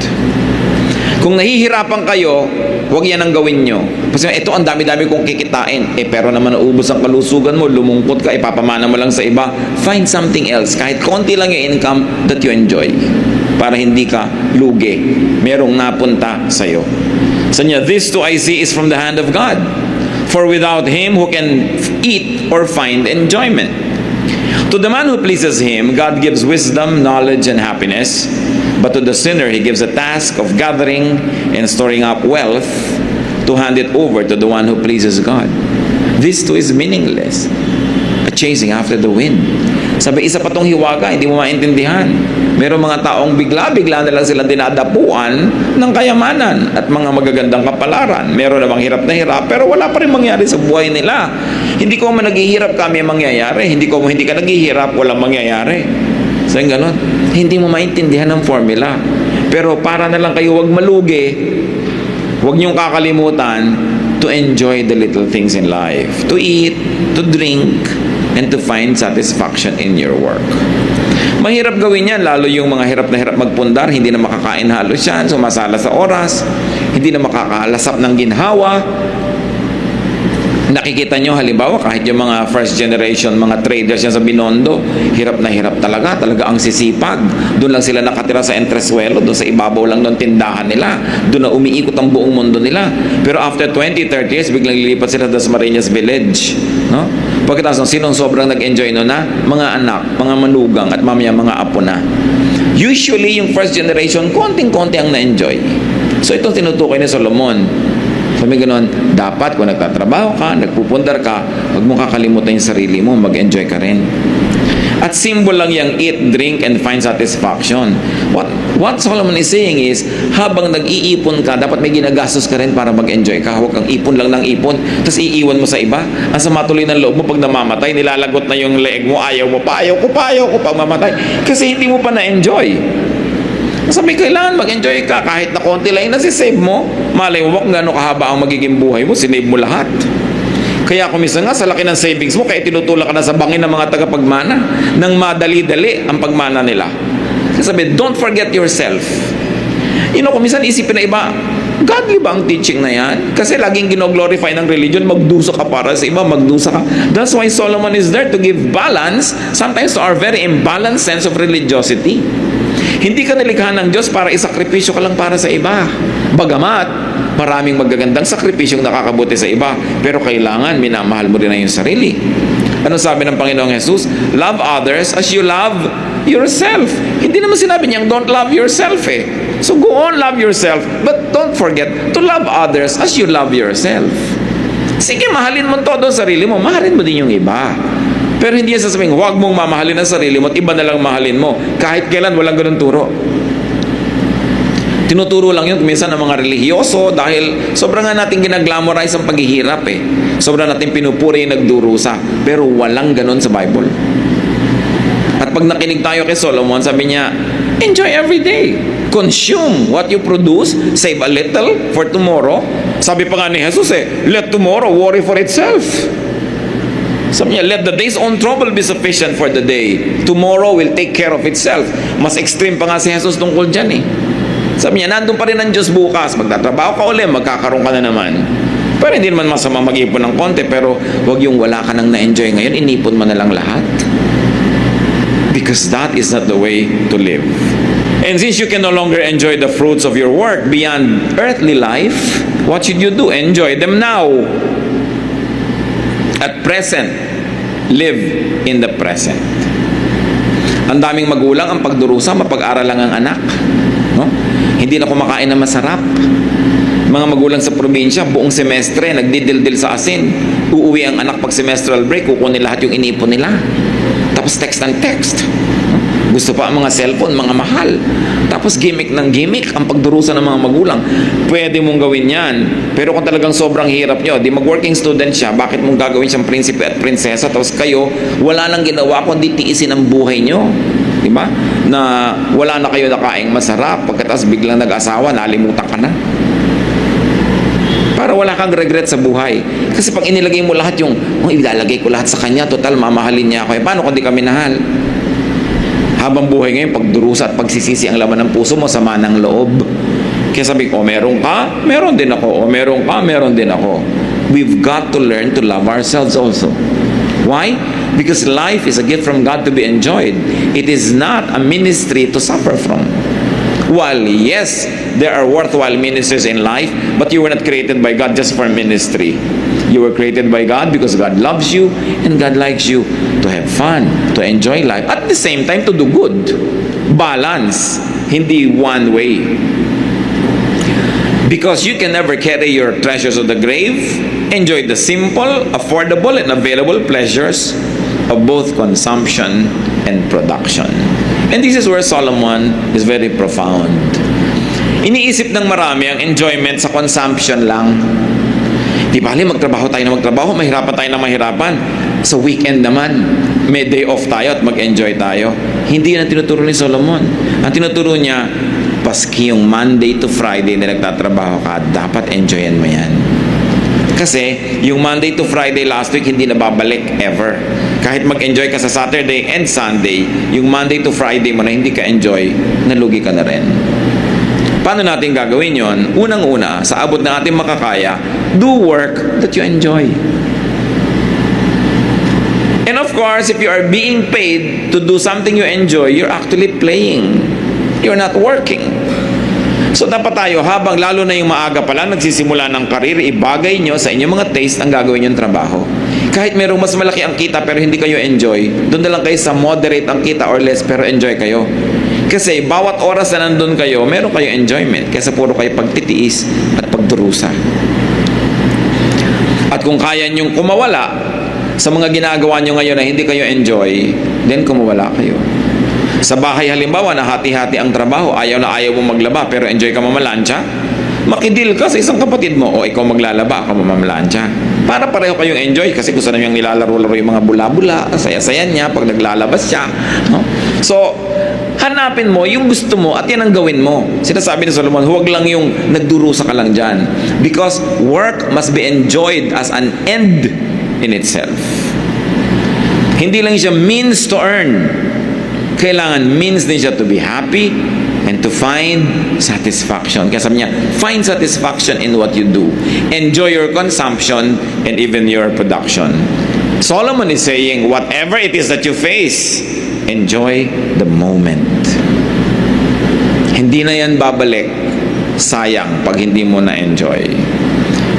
Kung nahihirapan kayo, huwag yan ang gawin nyo. Kasi ito ang dami-dami kong kikitain. Pero naman naubos ang kalusugan mo, lumungkot ka, ipapamana mo lang sa iba. Find something else. Kahit konti lang yung income that you enjoy. Para hindi ka lugi. Merong napunta sa'yo. So niya, this too I see is from the hand of God. For without Him, who can eat or find enjoyment? To the man who pleases Him, God gives wisdom, knowledge, and happiness. But to the sinner, He gives a task of gathering and storing up wealth to hand it over to the one who pleases God. This too is meaningless. A chasing after the wind. Sabi, isa pa tong hiwaga, hindi mo maintindihan. Merong mga taong bigla-bigla na lang silang dinadapuan ng kayamanan at mga magagandang kapalaran. Meron namang hirap na hirap, pero wala pa rin mangyari sa buhay nila. Hindi ko man naghihirap kami mangyayari. Hindi ka naghihirap, walang mangyayari. So, yung ganon. Hindi mo maintindihan ng formula. Pero para na lang kayo wag malugi, wag niyong kakalimutan to enjoy the little things in life. To eat, to drink, and to find satisfaction in your work. Mahirap gawin yan, lalo yung mga hirap na hirap magpundar, hindi na makakain halos yan, sumasala sa oras, hindi na makakalasap ng ginhawa. Nakikita nyo halimbawa kahit yung mga first generation, mga traders yan sa Binondo, hirap na hirap talaga ang sisipag. Doon lang sila nakatira sa entresuelo, doon sa ibabaw lang ng tindahan nila. Doon na umiikot ang buong mundo nila. Pero after 20-30 years, biglang lilipat sila sa Marinas Village. No? Pagkatapos ng sinong sobrang nag-enjoy no na? Mga anak, mga manugang at mamaya mga apo na. Usually, yung first generation, konting-konti ang na-enjoy. So itong tinutukoy ni Solomon. Sabi ganoon, dapat kung nagtatrabaho ka, nagpupundar ka, huwag mong kakalimutan yung sarili mo, mag-enjoy ka rin. At symbol lang yung eat, drink, and find satisfaction. What Solomon is saying is, habang nag-iipon ka, dapat may ginagastos ka rin para mag-enjoy ka. Huwag kang ipon lang ng ipon, tapos iiwan mo sa iba. Ang sama tuloy ng loob mo pag namamatay, nilalagot na yung leeg mo, ayaw mo pa, ayaw ko pa mamatay. Kasi hindi mo pa na-enjoy. Sabi, kailangan mag-enjoy ka kahit na konti lang yung nasisave mo. Malay mo kung gano'ng kahaba ang magiging buhay mo, sinave mo lahat. Kaya kumisa nga sa laki ng savings mo, kaya tinutulak ka na sa bangin ng mga tagapagmana nang madali-dali ang pagmana nila. Kasi sabi, don't forget yourself. Kumisan isipin na iba, godly ba ang teaching na yan? Kasi laging gino-glorify ng religion, magdusa ka para sa iba, magdusa ka. That's why Solomon is there to give balance sometimes to our very imbalanced sense of religiosity. Hindi ka nilikha ng Diyos para isakripisyo ka lang para sa iba. Bagamat, maraming magagandang sakripisyong nakakabuti sa iba, pero kailangan minamahal mo rin na yung sarili. Ano sabi ng Panginoong Jesus? Love others as you love yourself. Hindi naman sinabi niyang don't love yourself eh. So go on, love yourself, but don't forget to love others as you love yourself. Sige, mahalin mo todo ang sarili mo, mahalin mo din yung iba. Pero hindi yan sasabing, huwag mong mamahalin ang sarili mo at iba na lang mahalin mo. Kahit kailan, walang ganun turo. Tinuturo lang yun minsan ng mga relihiyoso dahil sobrang nga natin ginaglamorize ang paghihirap eh. Sobrang natin pinupuri yung nagdurusa. Pero walang ganun sa Bible. At pag nakinig tayo kay Solomon, sabi niya, enjoy every day. Consume what you produce, save a little for tomorrow. Sabi pa nga ni Jesus let tomorrow worry for itself. Sabi niya, let the day's own trouble be sufficient for the day. Tomorrow will take care of itself. Mas extreme pa nga si Jesus tungkol dyan eh. Sabi niya, nandun pa rin ang Diyos bukas. Magtatrabaho ka ulit, magkakaroon ka na naman. Pero hindi naman masama mag-ipon ng konti, pero wag yung wala ka nang na-enjoy ngayon, inipon mo na lang lahat. Because that is not the way to live. And since you can no longer enjoy the fruits of your work beyond earthly life, what should you do? Enjoy them now. At present, live in the present. Ang daming magulang ang pagdurusa, mapag-aral lang ang anak. No? Hindi na kumakain na masarap. Mga magulang sa probinsya, buong semestre, nagdidildil sa asin. Uuwi ang anak pag semestral break, kukunin lahat yung inipon nila. Tapos text ng text. Gusto pa ang mga cellphone, mga mahal. Tapos gimmick ng gimmick ang pagdurusa ng mga magulang. Pwede mong gawin yan. Pero kung talagang sobrang hirap nyo, di mag-working student siya, bakit mong gagawin siyang prinsipe at prinsesa? Tapos kayo, wala nang ginawa kundi tiisin ang buhay nyo. Di ba? Na wala na kayo nakaing masarap. Pagkatapos biglang nag-asawa, nalimutan ka na. Para wala kang regret sa buhay. Kasi pag inilagay mo lahat yung, ilalagay ko lahat sa kanya, total, mamahalin niya ako. Paano kung di kami nahal? Habang buhay ngayon, pagdurusa at pagsisisi ang laman ng puso mo, sama ng loob. Kaya sabi ko, meron ka, meron din ako. O meron ka, meron din ako. We've got to learn to love ourselves also. Why? Because life is a gift from God to be enjoyed. It is not a ministry to suffer from. While yes, there are worthwhile ministries in life, but you were not created by God just for ministry. You were created by God because God loves you and God likes you to have fun, to enjoy life. At the same time, to do good. Balance. Hindi one way. Because you can never carry your treasures of the grave. Enjoy the simple, affordable, and available pleasures of both consumption and production. And this is where Solomon is very profound. Iniisip ng marami ang enjoyment sa consumption lang. Di bali, magtrabaho tayo na magtrabaho, mahirapan tayo na mahirapan. Sa weekend naman, may day off tayo at mag-enjoy tayo. Hindi yan ang tinuturo ni Solomon. Ang tinuturo niya, paski yung Monday to Friday na nagtatrabaho ka, dapat enjoyan mo yan. Kasi yung Monday to Friday last week, hindi na babalik ever. Kahit mag-enjoy ka sa Saturday and Sunday, yung Monday to Friday mo na hindi ka enjoy, nalugi ka na rin. Paano natin gagawin yon? Unang-una, sa abot ng ating makakaya, do work that you enjoy. And of course, if you are being paid to do something you enjoy, you're actually playing. You're not working. So dapat tayo, habang lalo na yung maaga pa lang nagsisimula ng karir, ibagay nyo sa inyong mga taste ang gagawin yung trabaho. Kahit merong mas malaki ang kita pero hindi kayo enjoy, doon na lang kayo sa moderate ang kita or less pero enjoy kayo. Kasi bawat oras na nandun kayo, meron kayo enjoyment kaysa puro kayo pagtitiis at pagdurusa. At kung kaya nyong kumawala sa mga ginagawa nyo ngayon na hindi kayo enjoy, then kumawala kayo. Sa bahay halimbawa na hati-hati ang trabaho, ayaw na ayaw mo maglaba pero enjoy ka mamalansya, makidil ka sa isang kapatid mo, o ikaw maglalaba, ako mamalansya. Para pareho kayong enjoy kasi gusto na niyang nilalaro-laro yung mga bula-bula, saya-saya niya pag naglalabas siya. No? So, hanapin mo yung gusto mo at yan ang gawin mo. Sinasabi ni Solomon, huwag lang yung nagdurusa ka lang dyan. Because work must be enjoyed as an end in itself. Hindi lang siya means to earn. Kailangan means din siya to be happy and to find satisfaction. Kaya sabi niya, find satisfaction in what you do. Enjoy your consumption and even your production. Solomon is saying, whatever it is that you face, enjoy the moment. Hindi na yan babalik. Sayang pag hindi mo na-enjoy.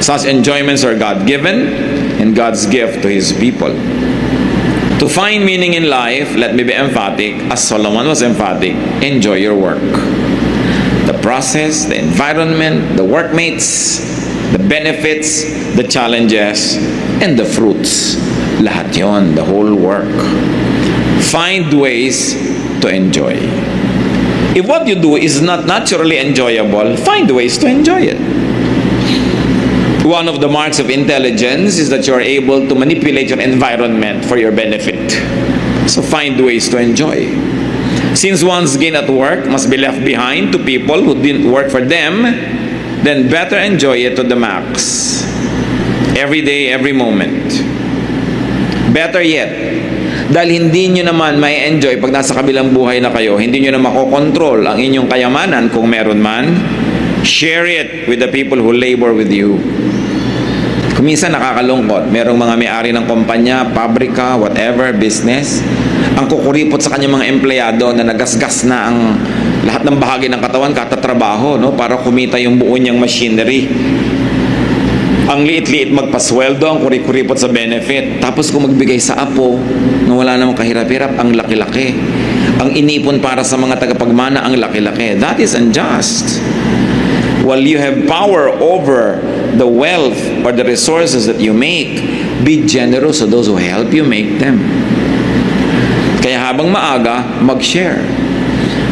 Such enjoyments are God-given and God's gift to His people. To find meaning in life, let me be emphatic, as Solomon was emphatic, enjoy your work. The process, the environment, the workmates, the benefits, the challenges, and the fruits. Lahat yon, the whole work. Find ways to enjoy. If what you do is not naturally enjoyable, find ways to enjoy it. One of the marks of intelligence is that you are able to manipulate your environment for your benefit. So find ways to enjoy. Since one's gain at work must be left behind to people who didn't work for them, then better enjoy it to the max. Every day, every moment. Better yet, dahil hindi nyo naman may enjoy pag nasa kabilang buhay na kayo, hindi nyo na makokontrol ang inyong kayamanan kung meron man, share it with the people who labor with you. Kuminsan nakakalungkot, merong mga may-ari ng kumpanya, pabrika, whatever, business, ang kukuripot sa kanyang mga empleyado na nagasgas na ang lahat ng bahagi ng katawan katatrabaho, no, para kumita yung buo niyang machinery. Ang liit-liit magpasweldo, ang kuripot sa benefit. Tapos kung magbigay sa apo na wala namang kahirap-hirap, ang laki-laki. Ang inipon para sa mga tagapagmana, ang laki-laki. That is unjust. While you have power over the wealth or the resources that you make, be generous to those who help you make them. Kaya habang maaga, mag-share.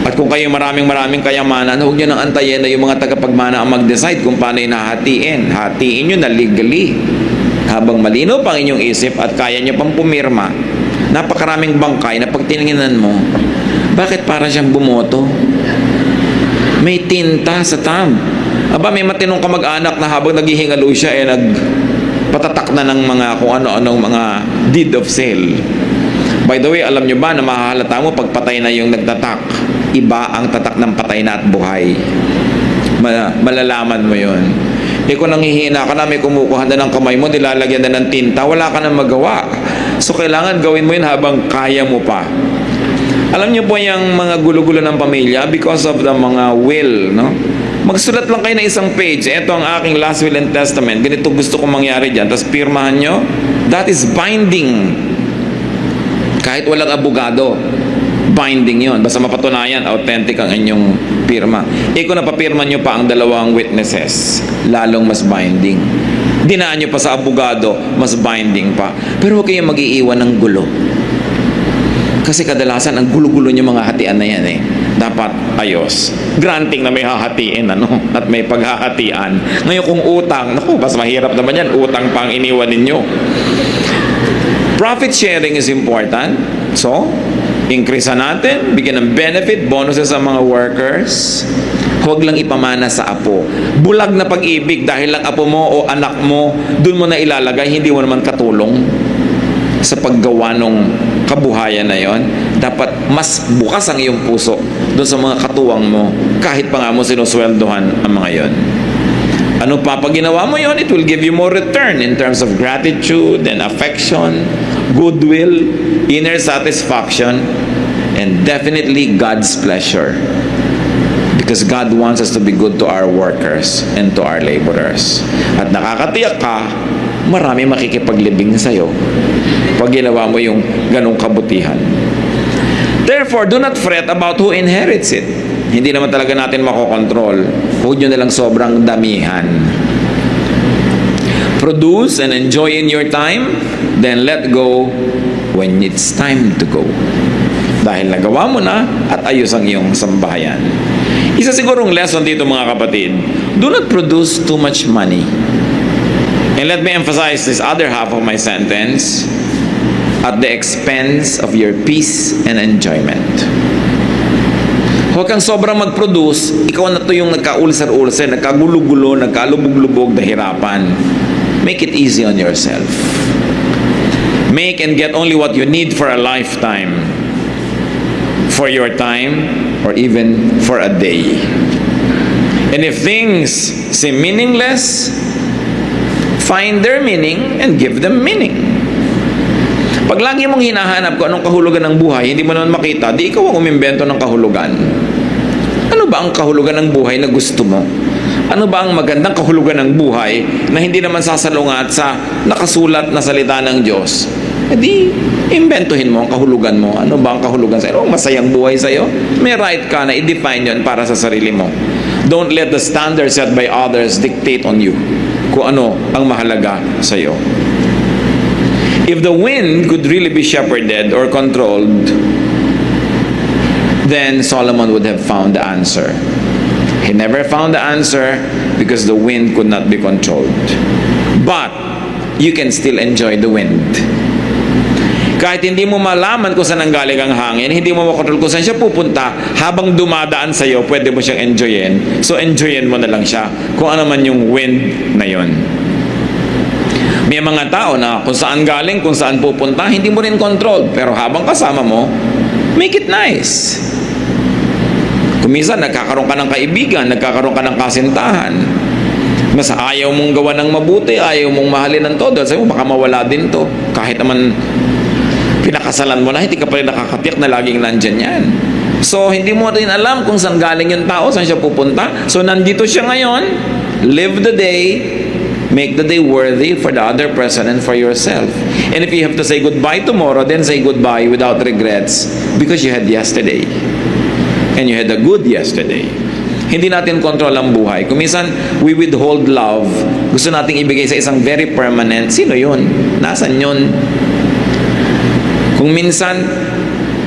At kung kayo maraming kayamanan, huwag nyo nang antayin na yung mga tagapagmana ang mag-decide kung paano yung hahatiin. Hatiin nyo na legally. Habang malino pang inyong isip at kaya nyo pang pumirma, napakaraming bangkay na pag tiningnan mo, bakit para siyang bumoto? May tinta sa tab. Aba, may matinong kamag-anak na habang naghihingalo siya, nagpatatak na ng mga kung ano-anong mga deed of sale. By the way, alam nyo ba na mahahalata mo pag patay na yung nagtatak? Iba ang tatak ng patay na at buhay. Malalaman mo yun. Kung nanghihina ka na, may kumukuha na ng kamay mo, nilalagyan na ng tinta, wala ka na magawa. So, kailangan gawin mo yun habang kaya mo pa. Alam niyo po yung mga gulo-gulo ng pamilya because of the mga will, no? Magsulat lang kayo na isang page. Ito ang aking last will and testament. Ganito gusto kong mangyari dyan. Tapos pirmahan nyo. That is binding. Kahit walang abogado, binding yon. Basta mapatunayan, authentic ang inyong pirma. Kung napapirma nyo pa ang dalawang witnesses, lalong mas binding. Dinaan nyo pa sa abogado, mas binding pa. Pero huwag kayong mag-iiwan ng gulo. Kasi kadalasan ang gulo-gulo yung mga hatian na yan eh. Dapat ayos. Granting na may hahatiin, at may paghahatian. Ngayon kung utang, mas mahirap naman yan. Utang pang iniwan ninyo. Profit sharing is important. So, increase natin, bigyan ng benefit, bonuses sa mga workers. Huwag lang ipamana sa apo. Bulag na pag-ibig dahil lang apo mo o anak mo, dun mo na ilalagay, hindi mo naman katulong sa paggawa ng kabuhayan na yon. Dapat mas bukas ang iyong puso doon sa mga katuwang mo, kahit pa nga mo sinusweldohan ang mga yon. Ano pa pag ginawa mo yon, it will give you more return in terms of gratitude and affection, goodwill, inner satisfaction, and definitely God's pleasure. Because God wants us to be good to our workers and to our laborers. At nakakatiyak ka, marami makikipaglibing sa'yo pag ginawa mo yung ganong kabutihan. Therefore, do not fret about who inherits it. Hindi naman talaga natin makokontrol. Huwag nyo nalang sobrang damihan. Produce and enjoy in your time, then let go when it's time to go. Dahil nagawa mo na at ayos ang iyong sambahayan. Isa sigurong lesson dito mga kapatid, do not produce too much money. And let me emphasize this other half of my sentence, at the expense of your peace and enjoyment. Huwag kang sobrang mag-produce, ikaw na to yung nagkaulsar-ulsar, nagkagulo-gulo, nagkalubog-lubog, nahirapan. Make it easy on yourself. Make and get only what you need for a lifetime, for your time, or even for a day. And if things seem meaningless, find their meaning and give them meaning. Pag lagi mong hinahanap kung anong kahulugan ng buhay, hindi mo naman makita, di ikaw ang umimbento ng kahulugan. Ano ba ang kahulugan ng buhay na gusto mo? Ano ba ang magandang kahulugan ng buhay na hindi naman sasalungat sa nakasulat na salita ng Diyos? E di, imbentohin mo ang kahulugan mo. Ano ba ang kahulugan sa'yo? Ano masayang buhay sa'yo? May right ka na i-define yun para sa sarili mo. Don't let the standards set by others dictate on you kung ano ang mahalaga sa'yo. If the wind could really be shepherded or controlled, then Solomon would have found the answer. He never found the answer because the wind could not be controlled. But you can still enjoy the wind. Kahit hindi mo malaman kung saan ang galing ang hangin, hindi mo makontrol kung saan siya pupunta, habang dumadaan sa'yo, pwede mo siyang enjoyin. So enjoyin mo na lang siya kung ano man yung wind na yon. May mga tao na kung saan galing, kung saan pupunta, hindi mo rin control. Pero habang kasama mo, make it nice. Kung minsan, nagkakaroon ka ng kaibigan, nagkakaroon ka ng kasintahan, mas ayaw mong gawa ng mabuti, ayaw mong mahalin ng todo. Sabi mo, baka mawala din to. Kahit naman pinakasalan mo na, hindi ka pa rin nakakatiyak na laging nandyan yan. So, hindi mo rin alam kung saan galing yung tao, saan siya pupunta. So, nandito siya ngayon. Live the day. Make the day worthy for the other person and for yourself. And if you have to say goodbye tomorrow, then say goodbye without regrets because you had yesterday. And you had a good yesterday. Hindi natin control ang buhay. Kung minsan, we withhold love. Gusto nating ibigay sa isang very permanent. Sino yun? Nasaan yun? Kung minsan,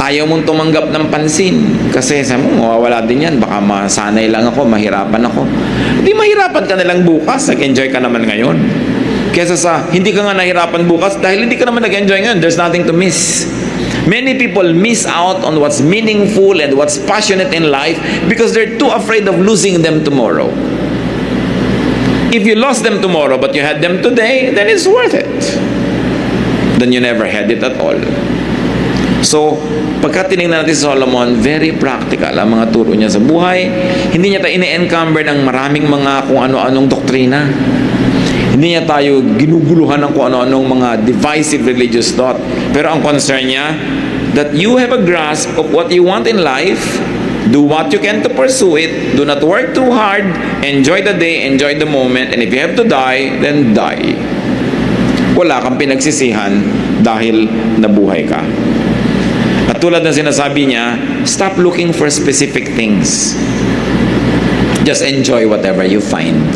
ayaw mong tumanggap ng pansin kasi sabi mo, mawawala din yan, baka masanay lang ako, mahirapan ako. Hindi, mahirapan ka na lang bukas, nag-enjoy ka naman ngayon. Kesa sa hindi ka nga nahirapan bukas dahil hindi ka naman nag-enjoy ngayon, there's nothing to miss. Many people miss out on what's meaningful and what's passionate in life because they're too afraid of losing them tomorrow. If you lost them tomorrow but you had them today, then it's worth it. Then you never had it at all. So, pagka tinignan natin si Solomon, very practical ang mga turo niya sa buhay. Hindi niya tayo ine-encumber ng maraming mga kung ano-anong doktrina. Hindi niya tayo ginuguluhan ng kung ano-anong mga divisive religious thought. Pero ang concern niya, that you have a grasp of what you want in life, do what you can to pursue it, do not work too hard, enjoy the day, enjoy the moment, and if you have to die, then die. Wala kang pinagsisihan dahil nabuhay ka. At tulad ng sinasabi niya, stop looking for specific things. Just enjoy whatever you find.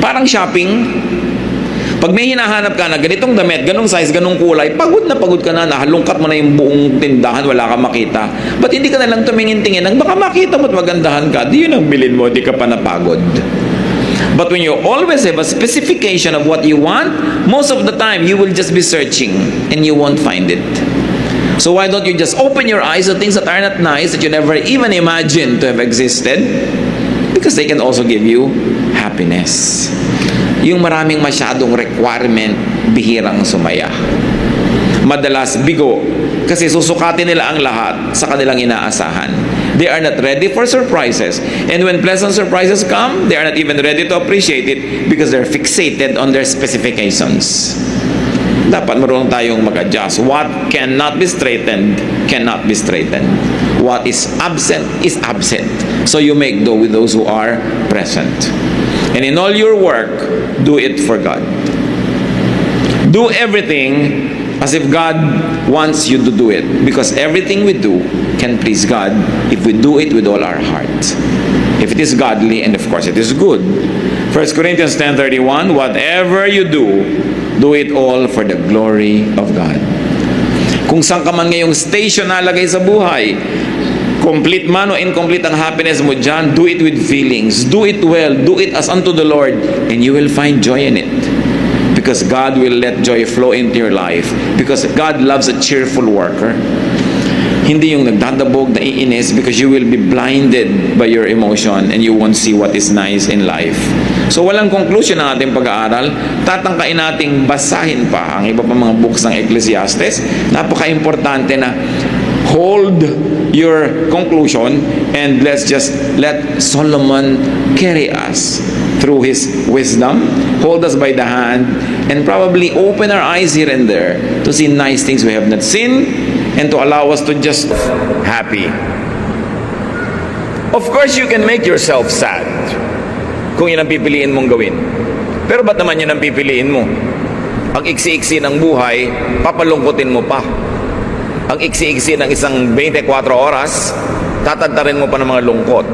Parang shopping. Pag Pag may hinahanap ka na ganitong damit, ganong size, ganong kulay, pagod ka na, nahalungkat mo na yung buong tindahan, wala kang makita. Ba't hindi ka na lang tumingin-tingin, nang baka makita mo at magandahan ka, di yun ang bilin mo, di ka pa napagod. But when you always have a specification of what you want, most of the time, you will just be searching and you won't find it. So why don't you just open your eyes to things that are not nice, that you never even imagined to have existed? Because they can also give you happiness. Yung maraming masyadong requirement, bihirang sumaya. Madalas bigo, kasi susukatin nila ang lahat sa kanilang inaasahan. They are not ready for surprises. And when pleasant surprises come, they are not even ready to appreciate it because they're fixated on their specifications. Dapat marunong tayong mag-adjust. What cannot be straightened, cannot be straightened. What is absent, So you make do with those who are present. And in all your work, do it for God. Do everything as if God wants you to do it. Because everything we do can please God if we do it with all our heart. If it is godly, and of course it is good. 1 Corinthians 10:31, whatever you do it all for the glory of God. Kung saan ka man ngayong station nalagay sa buhay, complete man o incomplete ang happiness mo dyan, do it with feelings. Do it well. Do it as unto the Lord. And you will find joy in it. Because God will let joy flow into your life. Because God loves a cheerful worker. Hindi yung nagdadabog, naiinis, because you will be blinded by your emotion and you won't see what is nice in life. So walang conclusion ng ating pag-aaral. Tatangkain nating basahin pa ang iba pa mga books ng Ecclesiastes. Napaka-importante na hold your conclusion and let's just let Solomon carry us through his wisdom, hold us by the hand, and probably open our eyes here and there to see nice things we have not seen and to allow us to just happy. Of course, you can make yourself sad kung yun ang pipiliin mong gawin. Pero ba't naman yun ang pipiliin mo? Ang iksi-iksi ng buhay, papalungkutin mo pa. Ang iksi-iksi ng isang 24 oras, tatantarin mo pa ng mga lungkot.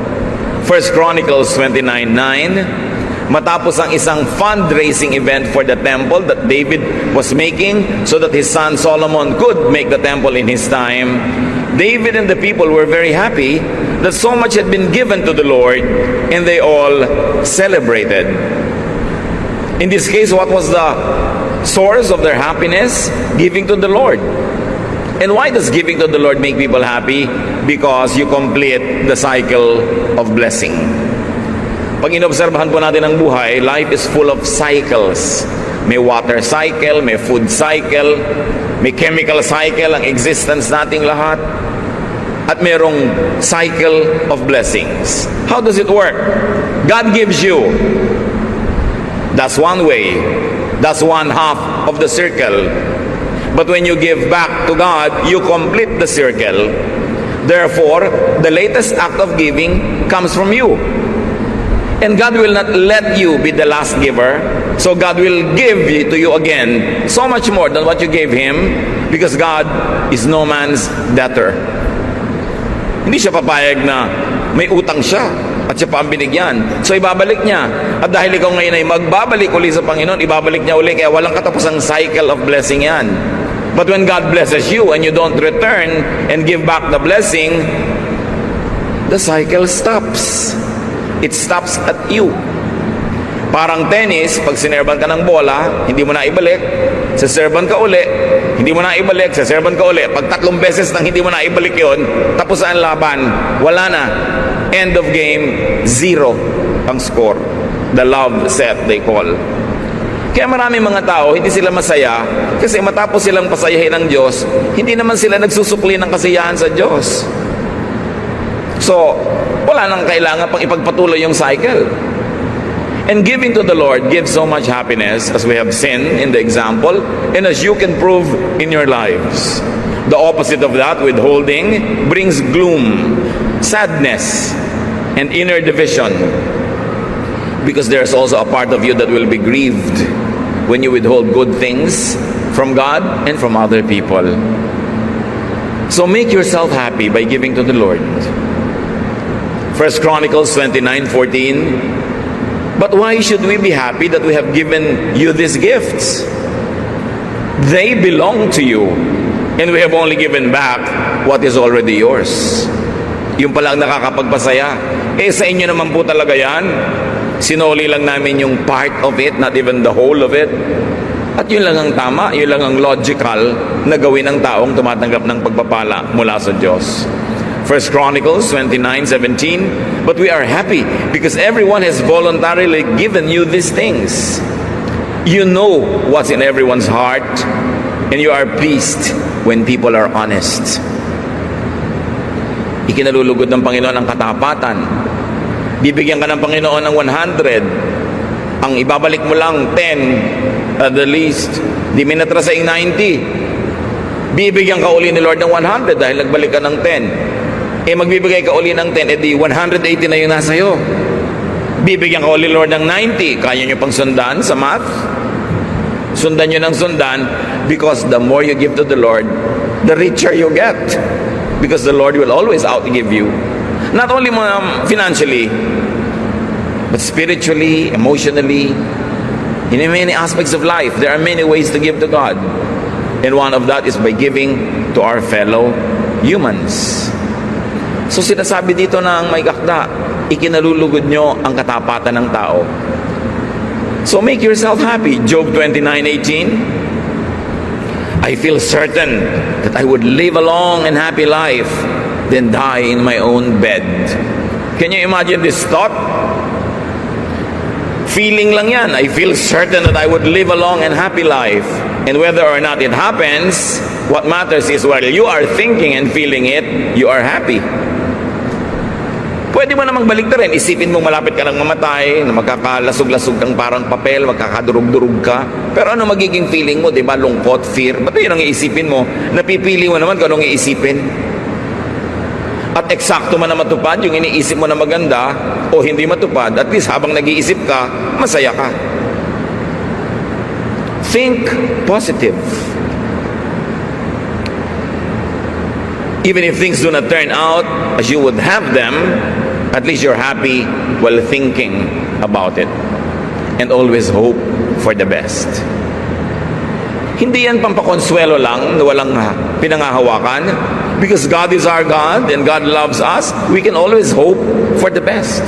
1 Chronicles 29:9, matapos ang isang fundraising event for the temple that David was making so that his son Solomon could make the temple in his time, David and the people were very happy that so much had been given to the Lord, and they all celebrated. In this case, what was the source of their happiness? Giving to the Lord. And why does giving to the Lord make people happy? Because you complete the cycle of blessing. Pag inobserbahan po natin ang buhay, life is full of cycles. May water cycle, may food cycle, may chemical cycle, ang existence nating lahat. At merong cycle of blessings. How does it work? God gives you. That's one way. That's one half of the circle. But when you give back to God, you complete the circle. Therefore, the latest act of giving comes from you. And God will not let you be the last giver. So God will give to you again so much more than what you gave Him, because God is no man's debtor. Hindi siya papayag na may utang siya at siya pa ang binigyan. So ibabalik niya. At dahil ikaw ngayon ay magbabalik uli sa Panginoon, ibabalik niya uli. Kaya walang katapusang cycle of blessing yan. But when God blesses you and you don't return and give back the blessing, the cycle stops. It stops at you. Parang tennis, pag sinerban ka ng bola, hindi mo na ibalik, siserban ka uli, hindi mo na ibalik, siserban ka uli. Pag 3 beses nang hindi mo na ibalik yon, tapos ang laban, wala na. End of game, 0 ang score. The love set, they call. Kaya maraming mga tao, hindi sila masaya kasi matapos silang pasayahin ng Diyos, hindi naman sila nagsusukli ng kasiyahan sa Diyos. So, wala nang kailangan pang ipagpatuloy yung cycle. And giving to the Lord gives so much happiness, as we have seen in the example, and as you can prove in your lives. The opposite of that, withholding, brings gloom, sadness, and inner division. Because there's also a part of you that will be grieved when you withhold good things from God and from other people. So make yourself happy by giving to the Lord. 1 Chronicles 29:14, But why should we be happy that we have given you these gifts? They belong to you, and we have only given back what is already yours. Yung palang nakakapagpasaya. Sa inyo naman po talaga yan. Sinuli lang namin yung part of it, not even the whole of it. At yun lang ang tama, yun lang ang logical na gawin ng taong tumatanggap ng pagpapala mula sa Diyos. 1 Chronicles 29:17, but we are happy because everyone has voluntarily given you these things. You know what's in everyone's heart, and you are pleased when people are honest. Ikinalulugod ng Panginoon ang katapatan. Bibigyan ka ng Panginoon ng 100. Ang ibabalik mo lang 10 at the least. Di minatra sa 90. Bibigyan ka uli ni Lord ng 100 dahil nagbalik ka ng 10. Magbibigay ka uli ng 10, di 180 na yung nasa iyo. Bibigyan ka uli Lord ng 90. Kaya nyo pang sundan sa math? Sundan nyo ng sundan, because the more you give to the Lord, the richer you get. Because the Lord will always outgive you. Not only financially, but spiritually, emotionally, in many aspects of life. There are many ways to give to God. And one of that is by giving to our fellow humans. So sinasabi dito ng may akda, ikinalulugod nyo ang katapatan ng tao. So make yourself happy. Job 29:18, I feel certain that I would live a long and happy life than die in my own bed. Can you imagine this thought? Feeling lang yan. I feel certain that I would live a long and happy life. And whether or not it happens, what matters is while you are thinking and feeling it, you are happy. Pwede mo namang baligtarin. Isipin mo malapit ka lang mamatay, na magkakalasog-lasog kang parang papel, magkakadurog-durog ka. Pero ano magiging feeling mo, di ba? Lungkot, fear. Ba't yun ang iisipin mo? Napipili mo naman kung anong iisipin. At eksakto man na matupad yung iniisip mo na maganda o hindi matupad, at least habang nag-iisip ka, masaya ka. Think positive. Even if things do not turn out as you would have them, at least you're happy while thinking about it. And always hope for the best. Hindi yan pampakonsuelo lang na walang pinangahawakan. Because God is our God and God loves us, we can always hope for the best.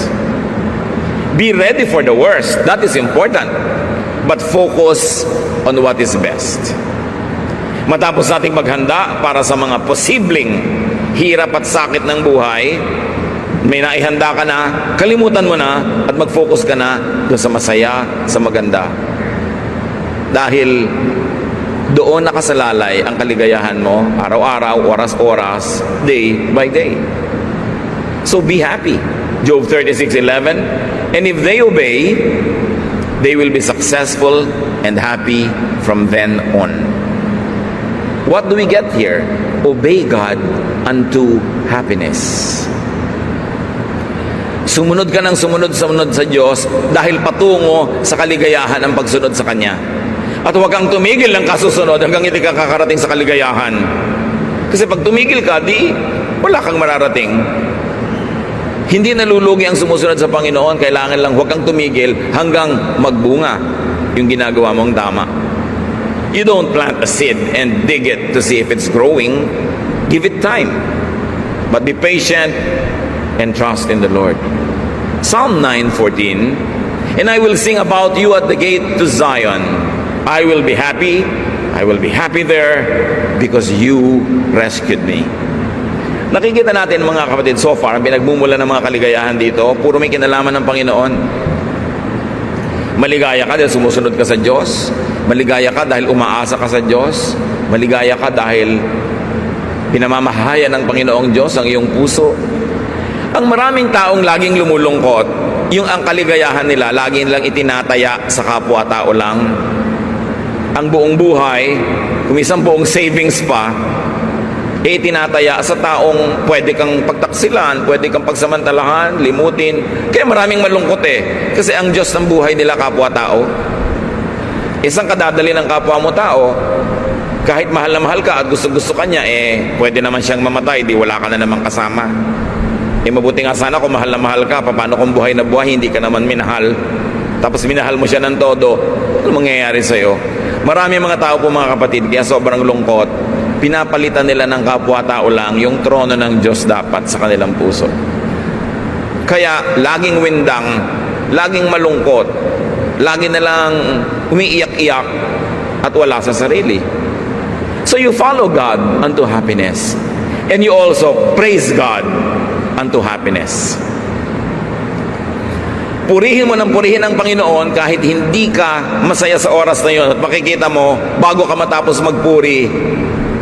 Be ready for the worst. That is important. But focus on what is best. Matapos nating maghanda para sa mga posibleng hirap at sakit ng buhay, may naihanda ka na, kalimutan mo na at mag-focus ka na doon sa masaya, sa maganda. Dahil doon nakasalalay ang kaligayahan mo, araw-araw, oras-oras, day by day. So be happy. Job 36:11, and if they obey, they will be successful and happy from then on. What do we get here? Obey God unto happiness. Sumunod ka ng sumunod sa Diyos dahil patungo sa kaligayahan ang pagsunod sa Kanya. At huwag kang tumigil ng kasusunod hanggang hindi ka kakarating sa kaligayahan. Kasi pag tumigil ka, di wala kang mararating. Hindi nalulugi ang sumusunod sa Panginoon. Kailangan lang huwag kang tumigil hanggang magbunga yung ginagawa mong tama. You don't plant a seed and dig it to see if it's growing. Give it time. But be patient and trust in the Lord. Psalm 9:14, and I will sing about you at the gate to Zion. I will be happy there because you rescued me. Nakikita natin mga kapatid so far, pinagmumula ng mga kaligayahan dito, puro may kinalaman ng Panginoon. Maligaya ka dahil sumusunod ka sa Diyos. Maligaya ka dahil umaasa ka sa Diyos. Maligaya ka dahil pinamamahayan ng Panginoong Diyos ang iyong puso. Ang maraming taong laging lumulungkot, yung ang kaligayahan nila, laging lang itinataya sa kapwa-tao lang. Ang buong buhay, kung isang buong savings pa, itinataya sa taong pwede kang pagtaksilan, pwede kang pagsamantalahan, limutin. Kaya maraming malungkot Kasi ang Diyos ng buhay nila kapwa-tao. Isang kadadali ng kapwa mo tao, kahit mahal na mahal ka at gusto-gusto ka niya, pwede naman siyang mamatay, di wala ka na namang kasama. Mabuti nga sana kung mahal na mahal ka, paano kung buhay na buhay, hindi ka naman minahal. tapos minahal mo siya ng todo, ano mangyayari sa'yo? Marami mga tao po mga kapatid, kaya sobrang lungkot, pinapalitan nila ng kapwa-tao lang yung trono ng Diyos dapat sa kanilang puso. Kaya laging windang, laging malungkot, lagi na lang umiiyak-iyak at wala sa sarili. So you follow God unto happiness, and you also praise God unto happiness. Purihin mo ng purihin ang Panginoon kahit hindi ka masaya sa oras na yun. At makikita mo, bago ka matapos magpuri,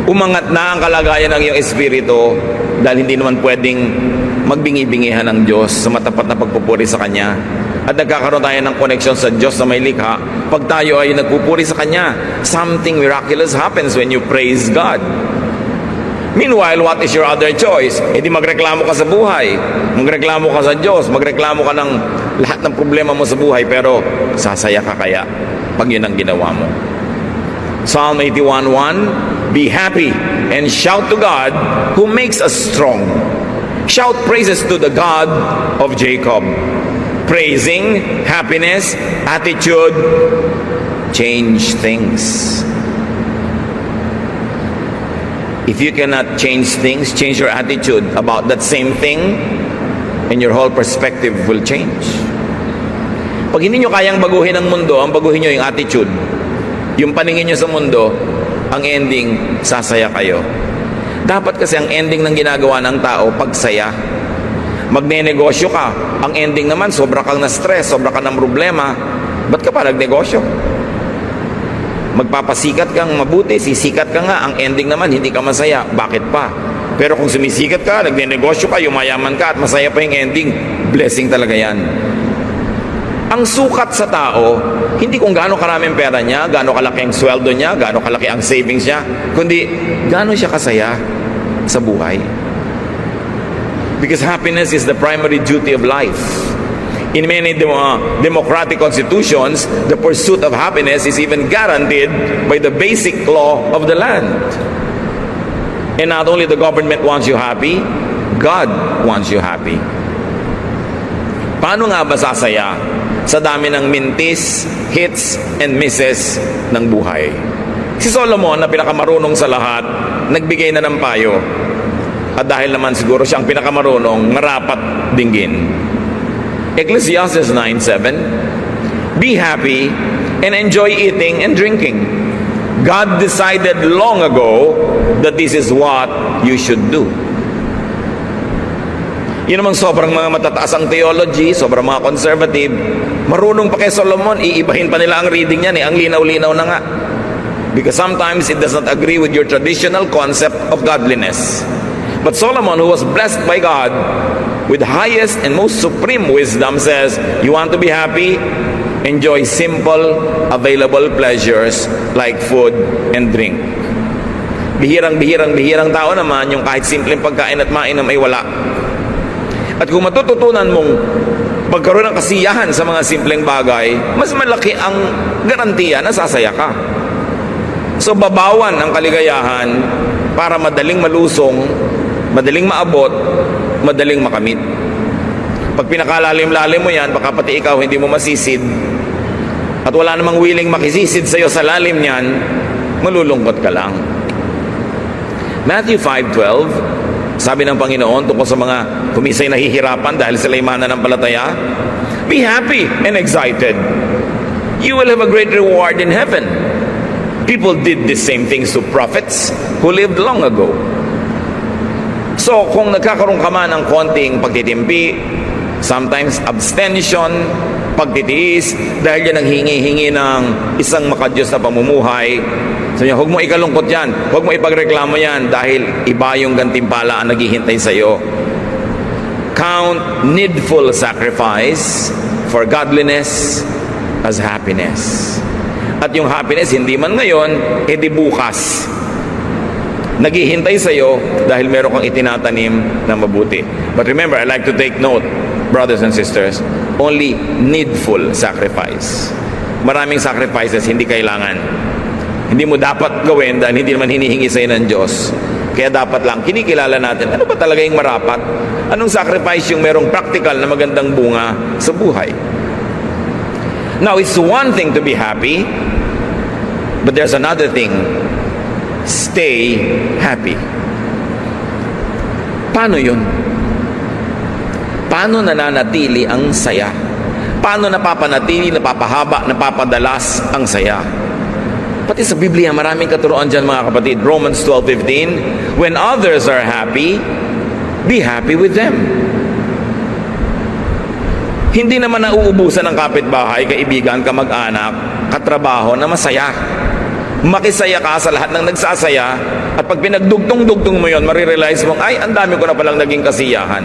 umangat na ang kalagayan ng iyong espiritu dahil hindi naman pwedeng magbingi-bingihan ng Diyos sa matapat na pagpupuri sa Kanya. At nagkakaroon tayo ng connection sa Diyos na may likha. Pag tayo ay nagpupuri sa Kanya, something miraculous happens when you praise God. Meanwhile, what is your other choice? E di magreklamo ka sa buhay, magreklamo ka sa Diyos, magreklamo ka ng lahat ng problema mo sa buhay, pero sasaya ka kaya pag yun ang ginawa mo. Psalm 81:1, be happy and shout to God who makes us strong. Shout praises to the God of Jacob. Praising, happiness, attitude, change things. If you cannot change things, change your attitude about that same thing, and your whole perspective will change. Pag hindi nyo kayang baguhin ang mundo, ang baguhin nyo yung attitude, yung paningin nyo sa mundo, ang ending, sasaya kayo. Dapat kasi ang ending ng ginagawa ng tao, pagsaya. Magnenegosyo ka, ang ending naman, sobra kang na-stress, sobra kang ng problema, ba't ka pa nagnegosyo? Magpapasikat kang mabuti, sisikat ka nga, ang ending naman, hindi ka masaya. Bakit pa? Pero kung sumisikat ka, nagnenegosyo ka, yumayaman ka, at masaya pa yung ending, blessing talaga yan. Ang sukat sa tao, hindi kung gaano karaming pera niya, gaano kalaki ang sweldo niya, gaano kalaki ang savings niya, kundi gaano siya kasaya sa buhay. Because happiness is the primary duty of life. In many democratic constitutions, the pursuit of happiness is even guaranteed by the basic law of the land. And not only the government wants you happy, God wants you happy. Paano nga ba sasaya sa dami ng mintis, hits, and misses ng buhay? Si Solomon na pinakamarunong sa lahat, nagbigay na ng payo. At dahil naman siguro siyang pinakamarunong, marapat dinggin. Ecclesiastes 9:7, be happy and enjoy eating and drinking. God decided long ago that this is what you should do. Yun namang sobrang mga matataas ang theology, sobrang mga conservative, marunong pa kay Solomon, iibahin pa nila ang reading niyan ang linaw-linaw na nga. Because sometimes it does not agree with your traditional concept of godliness. But Solomon, who was blessed by God with highest and most supreme wisdom, says, you want to be happy? Enjoy simple, available pleasures like food and drink. Bihirang tao naman yung kahit simpleng pagkain at mainom ay wala. At kung matututunan mong magkaroon ng kasiyahan sa mga simpleng bagay, mas malaki ang garantiya na sasaya ka. So babawan ang kaligayahan para madaling malusong, madaling maabot, madaling makamit. Pag pinakalalim-lalim mo yan, baka pati ikaw hindi mo masisid, at wala namang willing makisisid sa'yo sa lalim niyan, malulungkot ka lang. Matthew 5:12, sabi ng Panginoon tungkol sa mga kumisay nahihirapan dahil sila ay mananampalataya, be happy and excited. You will have a great reward in heaven. People did the same things to prophets who lived long ago. So, kung nagkakaroon ka man ng konting pagtitimpi, sometimes abstention, pagtitiis, dahil yan ang hingi-hingi ng isang makadiyos na pamumuhay, sabi niya, huwag mo ikalungkot yan, huwag mo ipagreklamo yan, dahil iba yung gantimpala ang naghihintay sa iyo. Count needful sacrifice for godliness as happiness. At yung happiness, hindi man ngayon, edi bukas. Naghihintay sa iyo dahil meron kang itinatanim na mabuti. But remember, I like to take note, brothers and sisters, only needful sacrifice. Maraming sacrifices hindi kailangan. Hindi mo dapat gawin dahil hindi naman hinihingi sa iyo ng Diyos. Kaya dapat lang kinikilala natin, ano ba talaga yung marapat? Anong sacrifice yung merong practical na magandang bunga sa buhay? Now, it's one thing to be happy, but there's another thing. Stay happy. Paano yun? Paano nananatili ang saya? Paano napapanatili, napapahaba, napapadalas ang saya? Pati sa Biblia, maraming katuruan dyan mga kapatid. Romans 12:15, when others are happy, be happy with them. Hindi naman nauubusan ng kapitbahay, kaibigan, kamag-anak, katrabaho na masaya. Makisaya ka sa lahat ng nagsasaya, at pag pinagdugtong-dugtong mo yon, marirealize mo, ay, ang dami ko na palang naging kasiyahan.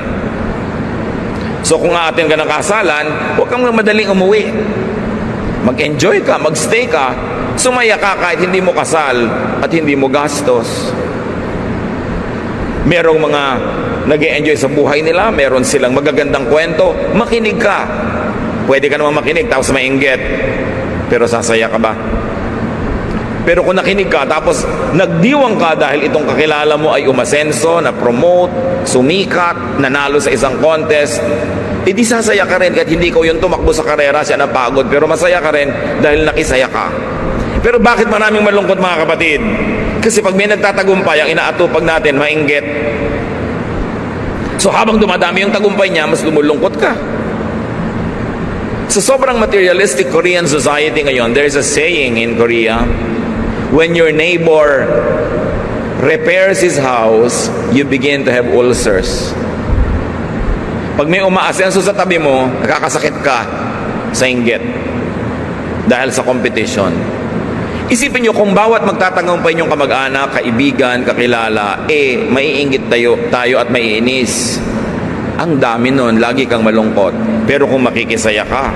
So kung aatin ka ng kasalan, huwag kang madaling umuwi. Mag-enjoy ka, mag-stay ka, sumaya ka kahit hindi mo kasal at hindi mo gastos. Merong mga nag-e-enjoy sa buhay nila, meron silang magagandang kwento, makinig ka. Pwede ka naman makinig tapos mainggit, pero sasaya ka ba? Pero kung nakinig ka tapos nagdiwang ka dahil itong kakilala mo ay umasenso, na-promote, sumikat, nanalo sa isang contest, edi sasaya ka rin kahit hindi ko yung tumakbo sa karera, siya napagod, pero masaya ka rin dahil nakisaya ka. Pero bakit maraming malungkot mga kapatid? Kasi pag may nagtatagumpay, ang inaatupag natin, mainggit. So habang dumadami yung tagumpay niya, mas lumulungkot ka. Sa sobrang materialistic Korean society ngayon, there's a saying in Korea, when your neighbor repairs his house, you begin to have ulcers. Pag may umaasenso sa tabi mo, nakakasakit ka sa inggit dahil sa competition. Isipin nyo kung bawat magtatagumpay niyong kamag-anak, kaibigan, kakilala, maiinggit tayo at maiinis. Ang dami nun, lagi kang malungkot. Pero kung makikisaya ka,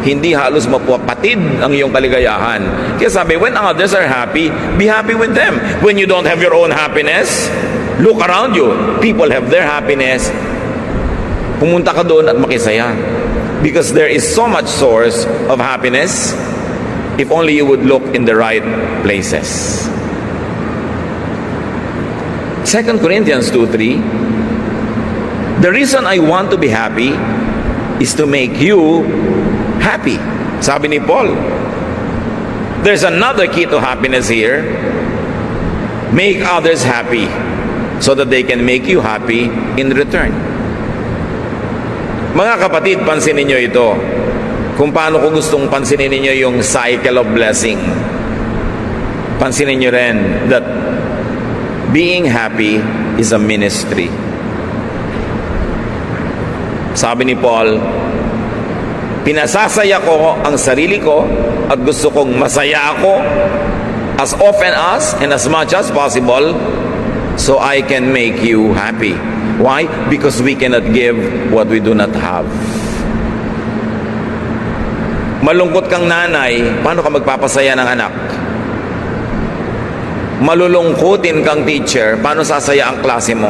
hindi halos mapapatid ang iyong kaligayahan. Kaya sabi, when others are happy, be happy with them. When you don't have your own happiness, look around you. People have their happiness. Pumunta ka doon at makisaya. Because there is so much source of happiness if only you would look in the right places. 2 Corinthians 2:3, the reason I want to be happy is to make you happy. Sabi ni Paul. There's another key to happiness here. Make others happy so that they can make you happy in return. Mga kapatid, pansinin nyo ito. Kung paano ko gustong pansinin ninyo yung cycle of blessing. Pansinin nyo rin that being happy is a ministry. Sabi ni Paul, pinasasaya ko ang sarili ko at gusto kong masaya ako as often as and as much as possible so I can make you happy. Why? Because we cannot give what we do not have. Malungkot kang nanay, paano ka magpapasaya ng anak? Malulungkutin kang teacher, paano sasaya ang klase mo?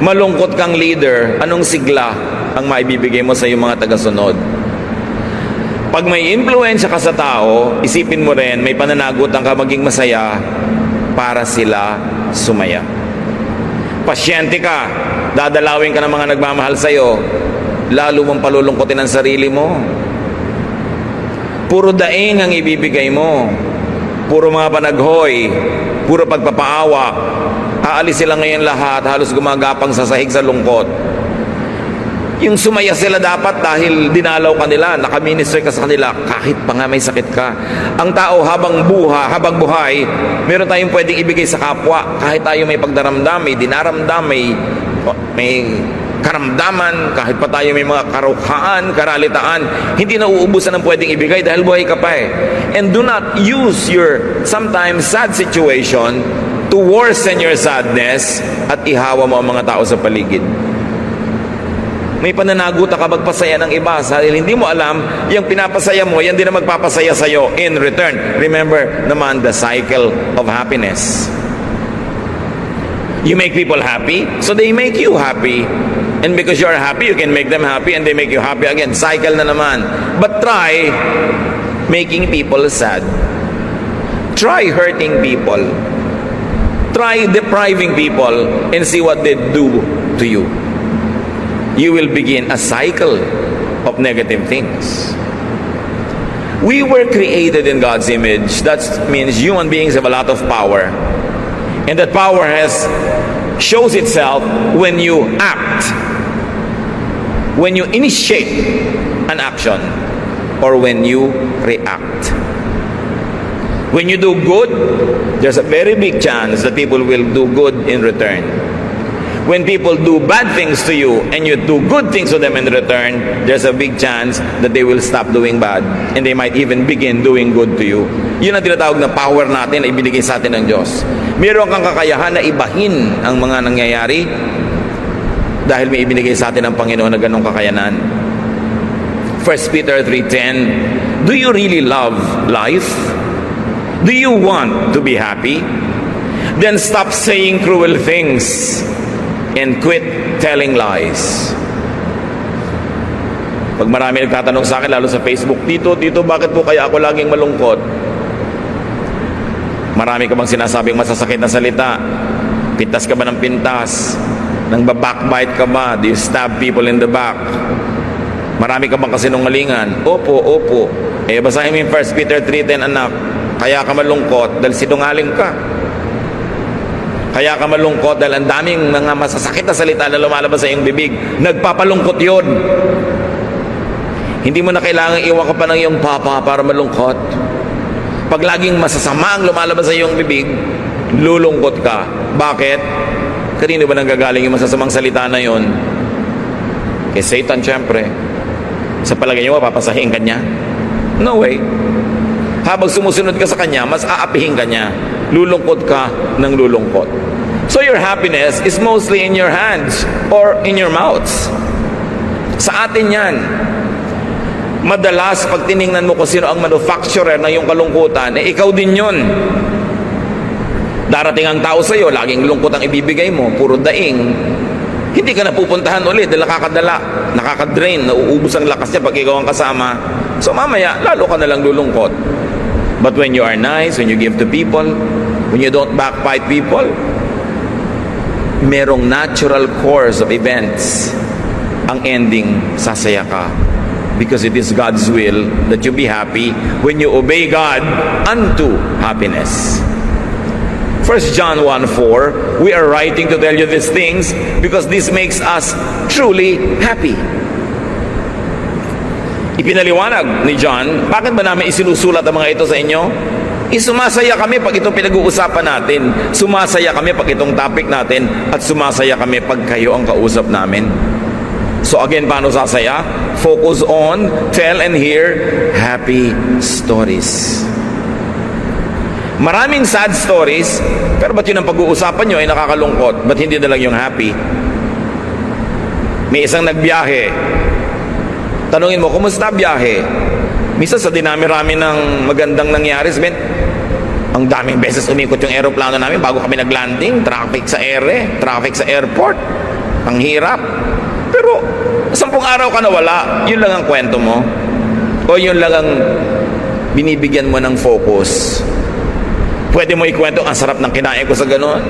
Malungkot kang leader, anong sigla ang maibibigay mo sa iyong mga tagasunod? Pag may impluwensya ka sa tao, isipin mo rin, may pananagutan ka maging masaya para sila sumaya. Pasyente ka, dadalawin ka ng mga nagmamahal sa'yo, lalo mong palulungkotin ang sarili mo. Puro daing ang ibibigay mo. Puro mga panaghoy, puro pagpapaawa. Aalis sila ngayon lahat, halos gumagapang sa sahig sa lungkot. Yung sumaya sila dapat dahil dinalaw ka nila, nakaminister ka sa kanila, kahit pa nga may sakit ka. Ang tao habang buhay, meron tayong pwedeng ibigay sa kapwa, kahit tayo may pagdaramdam, may dinaramdam, may karamdaman, kahit pa tayo may mga karukhaan, karalitaan, hindi na uubusan ng pwedeng ibigay dahil buhay ka pa eh. And do not use your sometimes sad situation to worsen your sadness at ihawa mo ang mga tao sa paligid. May pananagutan ka magpasaya ng iba dahil hindi mo alam, yung pinapasaya mo, yan din ang magpapasaya sa'yo in return. Remember naman the cycle of happiness. You make people happy, so they make you happy. And because you're happy, you can make them happy and they make you happy again. Cycle na naman. But try making people sad. Try hurting people. Try depriving people and see what they do to you. You will begin a cycle of negative things. We were created in God's image. That means human beings have a lot of power. And that power shows itself when you act, when you initiate an action, or when you react. When you do good, there's a very big chance that people will do good in return. When people do bad things to you and you do good things to them in return, there's a big chance that they will stop doing bad and they might even begin doing good to you. Yun ang tinatawag na power natin na ibinigay sa atin ng Diyos. Meron kang kakayahan na ibahin ang mga nangyayari dahil may ibinigay sa atin ng Panginoon na ganong kakayanan. 1 Peter 3:10, do you really love life? Do you want to be happy? Then stop saying cruel things and quit telling lies. Pag marami nagtatanong sa akin, lalo sa Facebook, Tito, bakit po kaya ako laging malungkot? Marami ka bang sinasabing masasakit na salita? Pintas ka ba ng pintas? Nang backbite ka ba? Do you stab people in the back? Marami ka bang kasinungalingan? Opo. Basahin mo yung 1 Peter 3:10, anak. Kaya ka malungkot dahil sinungaling ka. Kaya ka malungkot dahil ang daming mga masasakit na salita na lumalabas sa iyong bibig. Nagpapalungkot yun. Hindi mo na kailangan iwan ka pa ng iyong papa para malungkot. Pag laging masasama ang lumalabas sa iyong bibig, lulungkot ka. Bakit? Kanino ba nanggagaling yung masasamang salita na yun? Kay Satan, syempre. Sa palagay niyo, papasahin ka niya? No way. Habang sumusunod ka sa kanya, mas aapihin ka niya. Lulungkot ka ng lulungkot. So your happiness is mostly in your hands or in your mouths. Sa atin yan. Madalas, pag tiningnan mo kung sino ang manufacturer na yung kalungkutan, ikaw din yun. Darating ang tao sa'yo, laging lungkot ang ibibigay mo, puro daing. Hindi ka napupuntahan ulit dahil nakakadrain, nauubos ang lakas niya pag ikaw ang kasama. So mamaya, lalo ka nalang lulungkot. But when you are nice, when you give to people, when you don't backbite people, merong natural course of events. Ang ending, sasaya ka. Because it is God's will that you be happy when you obey God unto happiness. 1 John 1:4, we are writing to tell you these things because this makes us truly happy. Ipinaliwanag ni John, bakit ba namin isinusulat ang mga ito sa inyo? Sumasaya kami pag itong pinag-uusapan natin. Sumasaya kami pag itong topic natin. At sumasaya kami pag kayo ang kausap namin. So again, paano sasaya? Focus on, tell and hear happy stories. Maraming sad stories, pero ba't yun ang pag-uusapan nyo ay nakakalungkot? Ba't hindi na lang yung happy? May isang nagbiyahe. Tanungin mo, kumusta biyahe? Minsan sa dinami-rami ng magandang nangyari, sabihin, ang daming beses umikot yung aeroplano namin bago kami naglanding, traffic sa traffic sa airport, ang hirap. Pero 10 araw ka nawala, yun lang ang kwento mo. O yun lang ang binibigyan mo ng focus. Pwede mo ikwento, ang sarap ng kinain ko sa gano'n.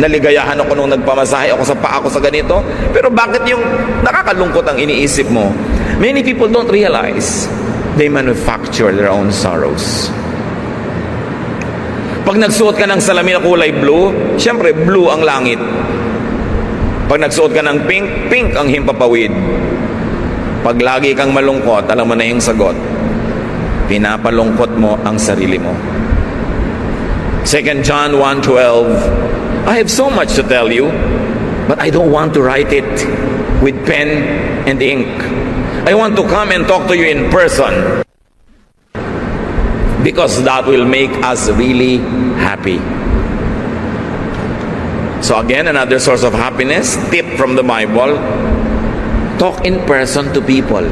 Naligayahan ako nung nagpamasahe ako sa paa ko sa ganito. Pero bakit yung nakakalungkot ang iniisip mo? Many people don't realize they manufacture their own sorrows. Pag nagsuot ka ng salamin na kulay blue, syempre blue ang langit. Pag nagsuot ka ng pink, pink ang himpapawid. Pag lagi kang malungkot, alam mo na yung sagot. Pinapalungkot mo ang sarili mo. 2 John 1:12, I have so much to tell you, but I don't want to write it with pen and ink. I want to come and talk to you in person because that will make us really happy. So again, another source of happiness, tip from the Bible, talk in person to people.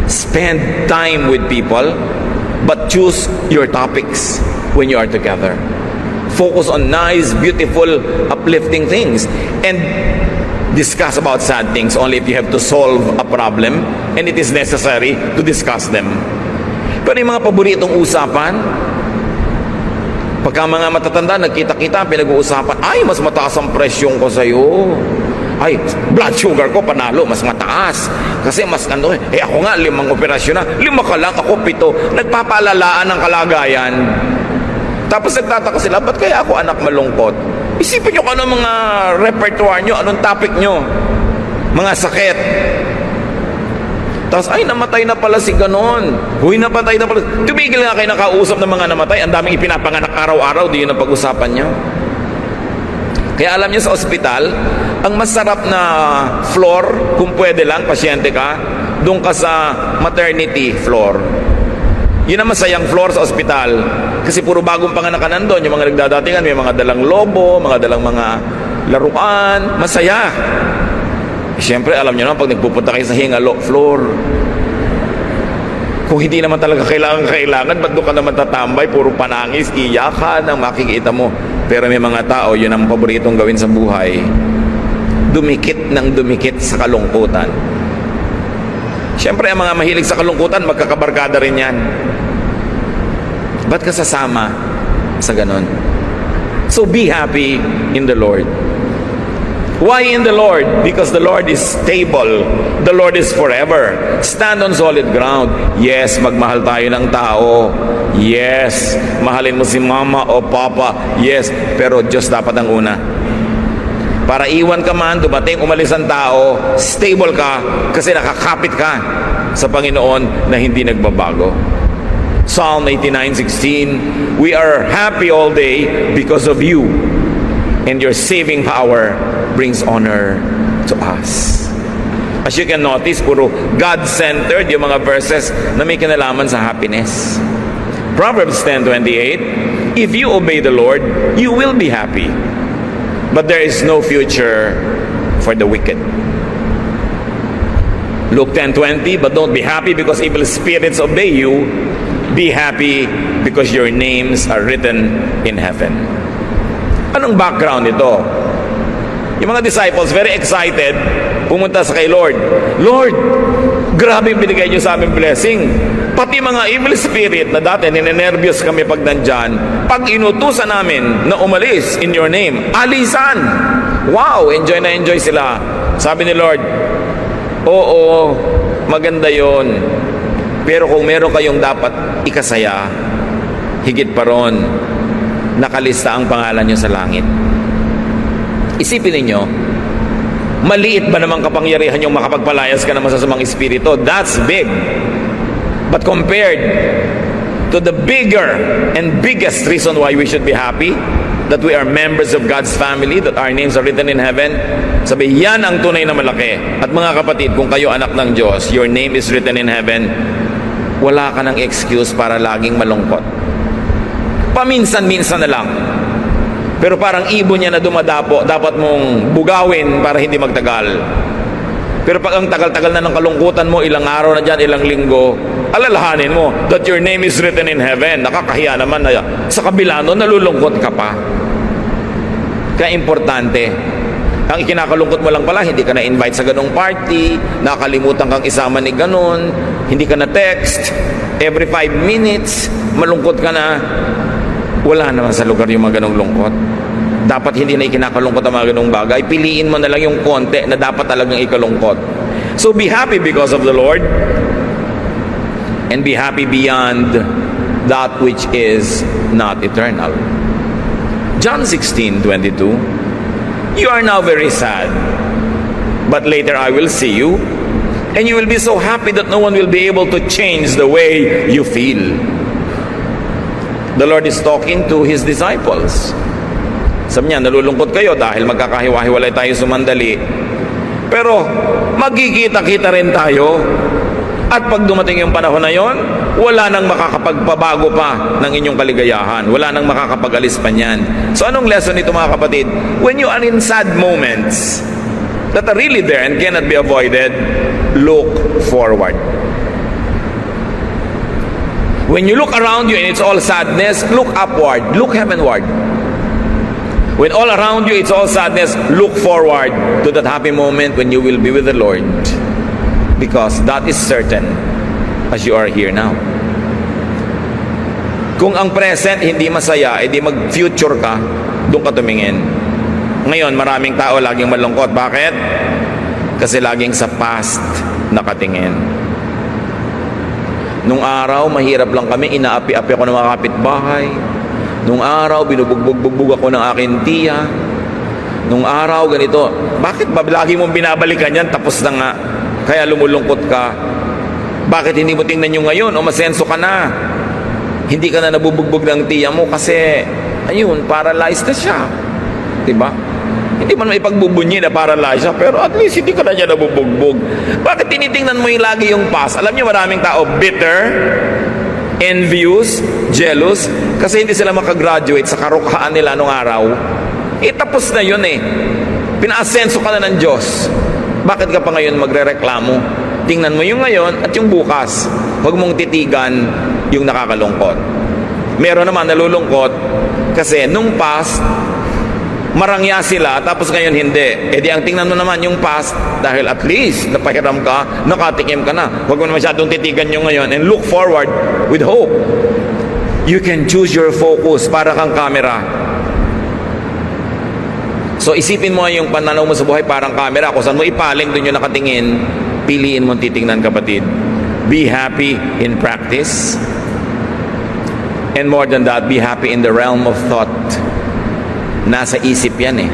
Spend time with people, but choose your topics when you are together. Focus on nice, beautiful, uplifting things. And discuss about sad things only if you have to solve a problem and it is necessary to discuss them. Pero yung mga paboritong usapan, pagka mga matatanda, nagkita-kita, pinag-uusapan, ay, mas mataas ang presyon ko sa'yo. ay, blood sugar ko panalo, mas mataas. Kasi mas ako nga, 5 operasyon na, 5 ka lang, ako 7. Nagpapaalalaan ng kalagayan. Tapos nagtataka sila, ba't kaya ako anak malungkot? Isipin nyo kung ano mga repertoire nyo, anong topic nyo, mga sakit. Tapos, ay, namatay na pala si ganon. Huy, napatay na pala. Tumigil nga kayo nakausap ng mga namatay. Ang daming ipinapanganak araw-araw, di yun ang pag-usapan niya. Kaya alam niyo sa ospital, ang masarap na floor, kung pwede lang, pasyente ka, doon ka sa maternity floor. Yun ang masayang floor sa ospital. Kasi puro bagong panganakan nandun. Yung mga nagdadatingan, may mga dalang lobo, mga dalang mga laruan. Masaya. Siyempre, alam nyo naman, pag nagpupunta kayo sa hingalo floor, kung hindi naman talaga kailangan, ba't doon ka naman tatambay? Puro panangis, iyakan ang makikita mo. Pero may mga tao, yun ang paboritong gawin sa buhay. Dumikit ng dumikit sa kalungkutan. Siyempre, ang mga mahilig sa kalungkutan, magkakabarkada rin yan. Ba't ka sasama sa ganon? So be happy in the Lord. Why in the Lord? Because the Lord is stable. The Lord is forever. Stand on solid ground. Yes, magmahal tayo ng tao. Yes, mahalin mo si mama o papa. Yes, pero Diyos dapat ang una. Para iwan ka man, dumating, umalis ang tao, stable ka kasi nakakapit ka sa Panginoon na hindi nagbabago. Psalm 89:16, we are happy all day because of you, and your saving power brings honor to us. As you can notice, puro God-centered yung mga verses na may kinalaman sa happiness. Proverbs 10:28, if you obey the Lord, you will be happy, but there is no future for the wicked. Luke 10:20, but don't be happy because evil spirits obey you. Be happy because your names are written in heaven. Anong background ito? Yung mga disciples, very excited, pumunta sa kay Lord. Lord, grabe yung binigay niyo sa aming blessing. Pati mga evil spirit na dati ninenervyos kami pag nandyan, pag inutusan namin na umalis in your name, alisan. Wow, enjoy na enjoy sila. Sabi ni Lord, oo, maganda yon. Pero kung meron kayong dapat ikasaya, higit pa ron, nakalista ang pangalan nyo sa langit. Isipin ninyo, maliit ba namang kapangyarihan yung makapagpalayas ka ng masasamang espiritu? That's big. But compared to the bigger and biggest reason why we should be happy, that we are members of God's family, that our names are written in heaven, sabi, yan ang tunay na malaki. At mga kapatid, kung kayo anak ng Diyos, your name is written in heaven, wala ka ng excuse para laging malungkot. Paminsan-minsan na lang. Pero parang ibon niya na dumadapo, dapat mong bugawin para hindi magtagal. Pero pag ang tagal-tagal na ng kalungkutan mo, ilang araw na dyan, ilang linggo, alalahanin mo that your name is written in heaven. Nakakahiya naman na sa kabila nun, nalulungkot ka pa. Kaya importante, ang ikinakalungkot mo lang pala, hindi ka na-invite sa ganong party, nakalimutan kang isama ni ganon, hindi ka na-text, every 5 minutes, malungkot ka na. Wala naman sa lugar yung mga ganong lungkot. Dapat hindi na ikinakalungkot ang mga ganong bagay. Piliin mo na lang yung konti na dapat talagang ikalungkot. So be happy because of the Lord, and be happy beyond that which is not eternal. John 16:22, you are now very sad, but later I will see you, and you will be so happy that no one will be able to change the way you feel. The Lord is talking to His disciples. Sabi niya, nalulungkot kayo dahil magkakahiwa-hiwalay tayo sumandali. Pero magkikita-kita rin tayo. At pag dumating yung panahon na yon, wala nang makakapagpabago pa ng inyong kaligayahan. Wala nang makakapag-alis pa niyan. So anong lesson nito mga kapatid? When you are in sad moments that are really there and cannot be avoided, look forward. When you look around you and it's all sadness, look upward, look heavenward. When all around you it's all sadness, look forward to that happy moment when you will be with the Lord. Because that is certain as you are here now. Kung ang present hindi masaya, edi mag-future ka, doon ka tumingin. Ngayon, maraming tao laging malungkot. Bakit? Kasi laging sa past nakatingin. Nung araw, mahirap lang kami, inaapi-api ako ng mga kapitbahay. Nung araw, binubugbog ako ng aking tiya. Nung araw, ganito. Bakit ba lagi mong binabalikan yan? Tapos na nga. Kaya lumulungkot ka. Bakit hindi mo tingnan yung ngayon? O masenso ka na. Hindi ka na nabubugbog ng tiya mo kasi, ayun, paralyzed na siya. Diba? Hindi man maipagbubunyi na paralyzed siya, pero at least hindi ka na niya nabubugbog. Bakit tinitingnan mo yung lagi yung past? Alam niyo, maraming tao bitter, envious, jealous, kasi hindi sila makagraduate sa karukhaan nila nung araw. Tapos na yun eh. Pinaasenso ka na ng Diyos. Bakit ka pa ngayon magrereklamo? Tingnan mo yung ngayon at yung bukas. Huwag mong titigan yung nakakalungkot. Meron naman nalulungkot kasi nung past, marangya sila, tapos ngayon hindi. Di ang tingnan mo naman yung past, dahil at least napahiram ka, nakatikim ka na. Huwag mo na masyadong titigan yung ngayon and look forward with hope. You can choose your focus para kang camera. So isipin mo yung pananaw mo sa buhay parang camera. Kung saan mo ipaling, doon yung nakatingin, piliin mo titingnan, kapatid. Be happy in practice. And more than that, be happy in the realm of thought. Nasa isip yan eh.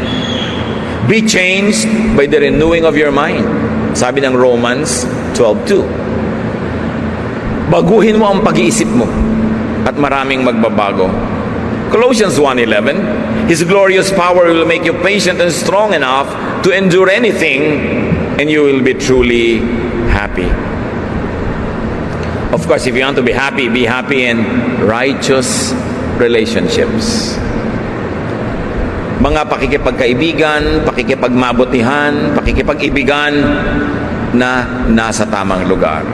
Be changed by the renewing of your mind. Sabi ng Romans 12:2. Baguhin mo ang pag-iisip mo at maraming magbabago. Colossians 1:11. His glorious power will make you patient and strong enough to endure anything, and you will be truly happy. Of course, if you want to be happy in righteous relationships. Mga pakikipagkaibigan, pakikipagmabutihan, pakikipag-ibigan na nasa tamang lugar.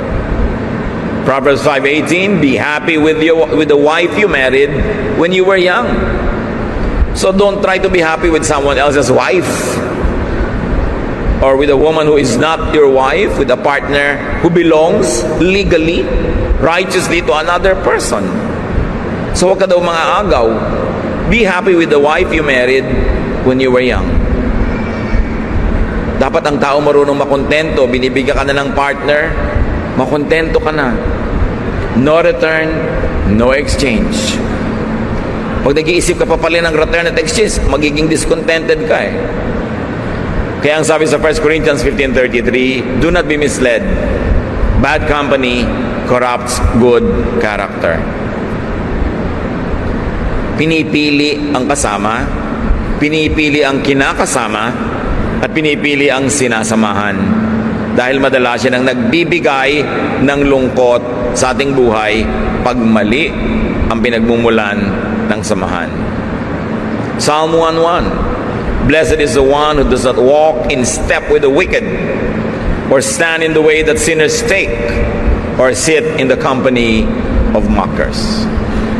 Proverbs 5:18, be happy with the wife you married when you were young. So don't try to be happy with someone else's wife or with a woman who is not your wife, with a partner who belongs legally, righteously to another person. So huwag ka daw mga agaw. Be happy with the wife you married when you were young. Dapat ang tao marunong makontento. Binibigyan ka na ng partner, makontento ka na. No return, no exchange. Pag nag-iisip ka pa pala ng return at exchange, magiging discontented ka eh. Kaya ang sabi sa 1 Corinthians 15:33, do not be misled. Bad company corrupts good character. Pinipili ang kasama, pinipili ang kinakasama, at pinipili ang sinasamahan. Dahil madalas yan ang nagbibigay ng lungkot sa ating buhay pag mali ang pinagmumulan ng samahan. Psalm 1:1. Blessed is the one who does not walk in step with the wicked, or stand in the way that sinners take, or sit in the company of mockers.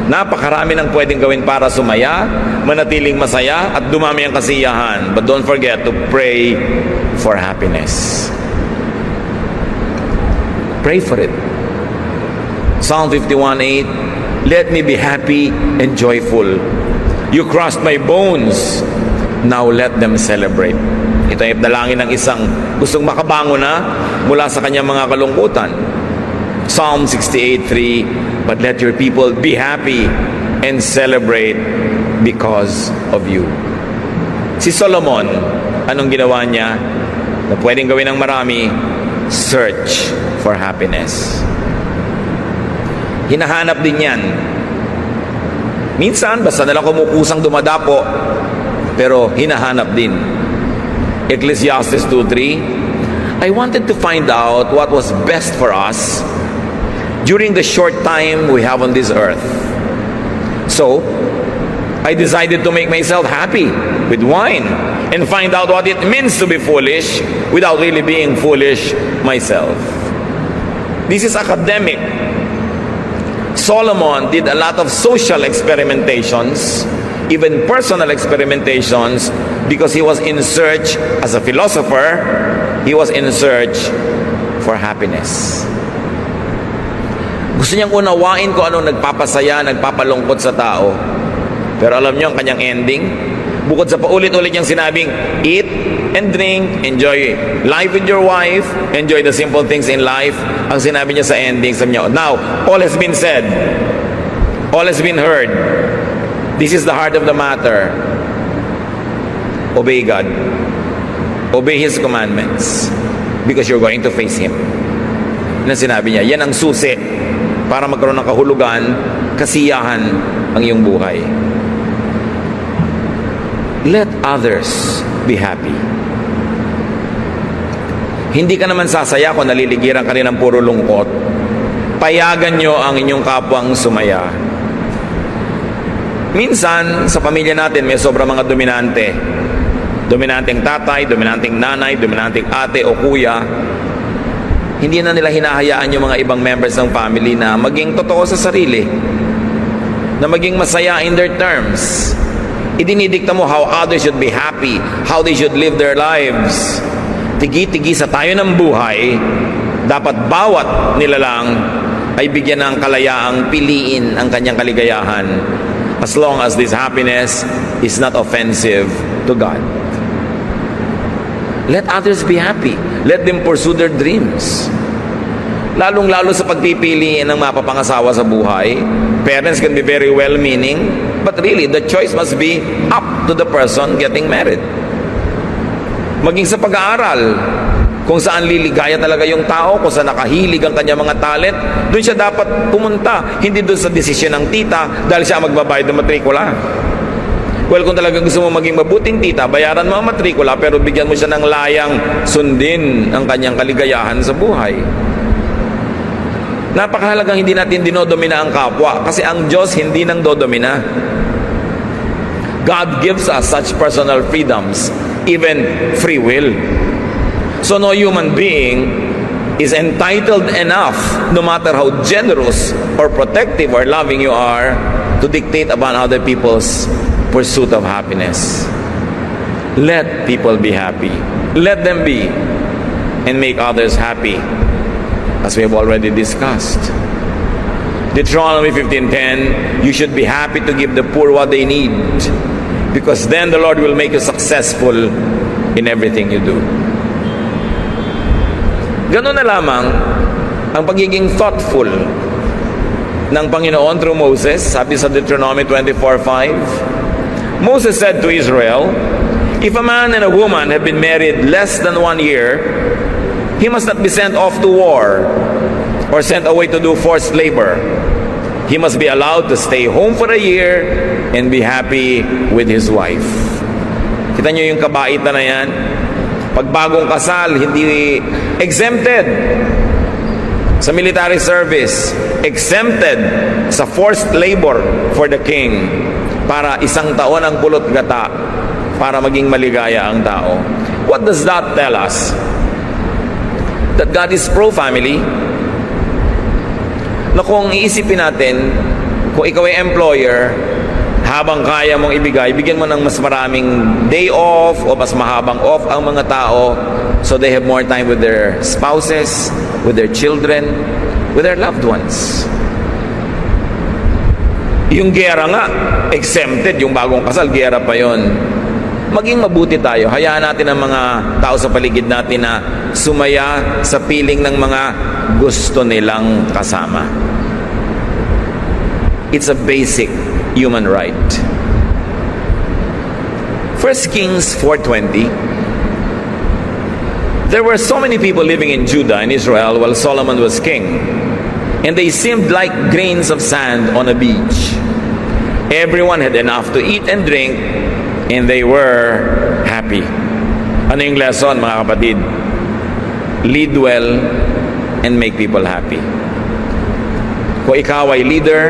Napakarami ng pwedeng gawin para sumaya, manatiling masaya, at dumami ang kasiyahan. But don't forget to pray for happiness. Pray for it. Psalm 51:8, let me be happy and joyful. You crushed my bones. Now let them celebrate. Ito ay dalangin ng isang gustong makabangon na mula sa kanyang mga kalungkutan. Psalm 68:3, but let your people be happy and celebrate because of you. Si Solomon, anong ginawa niya na pwedeng gawin ng marami? Search for happiness. Hinahanap din yan. Minsan, basta nalang kumukusang dumadapo, pero hinahanap din. Ecclesiastes 2:3, I wanted to find out what was best for us during the short time we have on this earth. So, I decided to make myself happy with wine and find out what it means to be foolish without really being foolish myself. This is academic. Solomon did a lot of social experimentations, even personal experimentations, because he was in search, as a philosopher, he was in search for happiness. Gusto niyang unawain kung anong nagpapasaya, nagpapalungkot sa tao. Pero alam niyo ang kanyang ending? Bukod sa paulit-ulit niyang sinabing, eat and drink, enjoy life with your wife, enjoy the simple things in life, ang sinabi niya sa ending, sabi niya, now, all has been said, all has been heard. This is the heart of the matter. Obey God. Obey His commandments because you're going to face Him. Yan ang sinabi niya. Yan ang susi para magkaroon ng kahulugan, kasiyahan ang iyong buhay. Let others be happy. Hindi ka naman sasaya kung naliligiran ka rin ng puro lungkot. Payagan nyo ang inyong kapwang sumaya. Minsan, sa pamilya natin, may sobrang mga dominante. Dominanteng tatay, dominanteng nanay, dominanteng ate o kuya. Hindi na nila hinahayaan yung mga ibang members ng family na maging totoo sa sarili. Na maging masaya in their terms. Idinidikta mo how others should be happy, how they should live their lives. Tigi-tigi sa tayo ng buhay, dapat bawat nilalang ay bigyan ng kalayaang piliin ang kanyang kaligayahan as long as this happiness is not offensive to God. Let others be happy. Let them pursue their dreams. Lalong-lalo sa pagpipili ng mapapangasawa sa buhay, parents can be very well-meaning, but really, the choice must be up to the person getting married. Maging sa pag-aaral, kung saan liligaya talaga yung tao, kung saan nakahilig ang kanya mga talent, doon siya dapat pumunta, hindi doon sa desisyon ng tita dahil siya magbabayad ng matrikula. Well, kung talagang gusto mo maging mabuting tita, bayaran mo ang matrikula pero bigyan mo siya ng layang sundin ang kanyang kaligayahan sa buhay. Napakahalagang hindi natin dinodomina ang kapwa kasi ang Diyos hindi nang dodomina. God gives us such personal freedoms, even free will. So no human being is entitled enough, no matter how generous or protective or loving you are, to dictate upon other people's pursuit of happiness. Let people be happy. Let them be and make others happy, as we have already discussed. Deuteronomy 15:10, you should be happy to give the poor what they need, because then the Lord will make you successful in everything you do. Ganun na lamang ang pagiging thoughtful ng Panginoon through Moses. Sabi sa Deuteronomy 24:5, Moses said to Israel, if a man and a woman have been married less than 1 year, he must not be sent off to war or sent away to do forced labor. He must be allowed to stay home for a year and be happy with his wife. Kita nyo yung kabaitan na yan? Pag bagong kasal, hindi exempted sa military service, exempted sa forced labor for the king, para isang taon ang pulot gata para maging maligaya ang tao. What does that tell us? That God is pro-family. Na kung iisipin natin, kung ikaw ay employer, habang kaya mong ibigay, bigyan mo ng mas maraming day off o mas mahabang off ang mga tao so they have more time with their spouses, with their children, with their loved ones. Yung gera nga, exempted. Yung bagong kasal, gera pa yon. Maging mabuti tayo. Hayaan natin ang mga tao sa paligid natin na sumaya sa piling ng mga gusto nilang kasama. It's a basic human right. 1 Kings 4:20. There were so many people living in Judah and Israel while Solomon was king, and they seemed like grains of sand on a beach. Everyone had enough to eat and drink, and they were happy. Ano yung lesson, mga kapatid? Lead well and make people happy. Kung ikaw ay leader,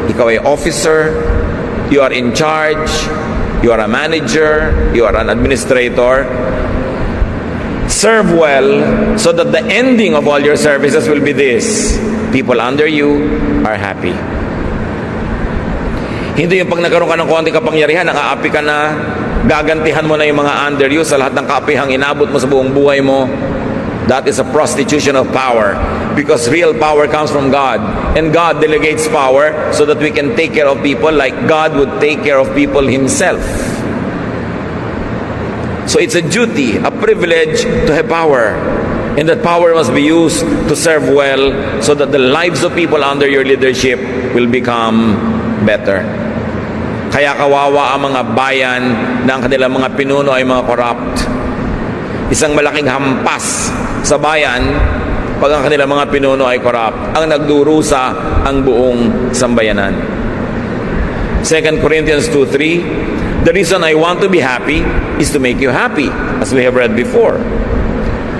ikaw ay officer, you are in charge, you are a manager, you are an administrator, serve well so that the ending of all your services will be this: people under you are happy. Hindi yung pag nagkaroon ka ng konting kapangyarihan, nakaapi ka na, gagantihan mo na yung mga under you sa lahat ng kaapihang inabot mo sa buong buhay mo. That is a prostitution of power, because real power comes from God, and God delegates power so that we can take care of people like God would take care of people Himself. So it's a duty, a privilege to have power. And that power must be used to serve well so that the lives of people under your leadership will become better. Kaya kawawa ang mga bayan na ang kanilang mga pinuno ay mga corrupt. Isang malaking hampas sa bayan pag ang kanilang mga pinuno ay corrupt. Ang nagdurusa ang buong sambayanan. 2 Corinthians 2:3, the reason I want to be happy is to make you happy, as we have read before.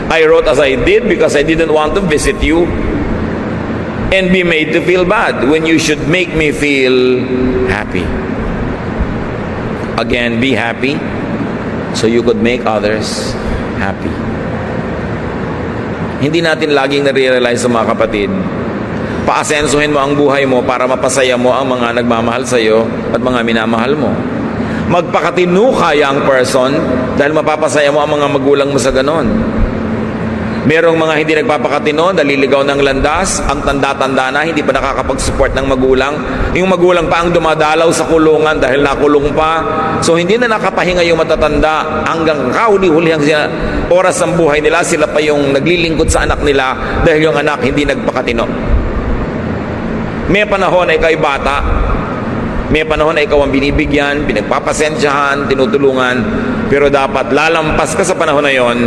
I wrote as I did because I didn't want to visit you and be made to feel bad when you should make me feel happy. Again, be happy so you could make others happy. Hindi natin laging nare-realize sa mga kapatid, paasensuhin mo ang buhay mo para mapasaya mo ang mga nagmamahal sa iyo at mga minamahal mo. Magpakatino ka, young person, dahil mapapasaya mo ang mga magulang mo sa ganon. Merong mga hindi nagpapakatino, naliligaw ng landas, ang tanda-tanda na, hindi pa nakakapag-support ng magulang. Yung magulang pa ang dumadalaw sa kulungan dahil nakulong pa. So hindi na nakapahinga yung matatanda hanggang kahuli-hulihang oras ng buhay nila, sila pa yung naglilingkod sa anak nila dahil yung anak hindi nagpakatino. May panahon na ikaw ay bata, may panahon na ikaw ang binibigyan, pinagpapasensyahan, tinutulungan, pero dapat lalampas ka sa panahon na yon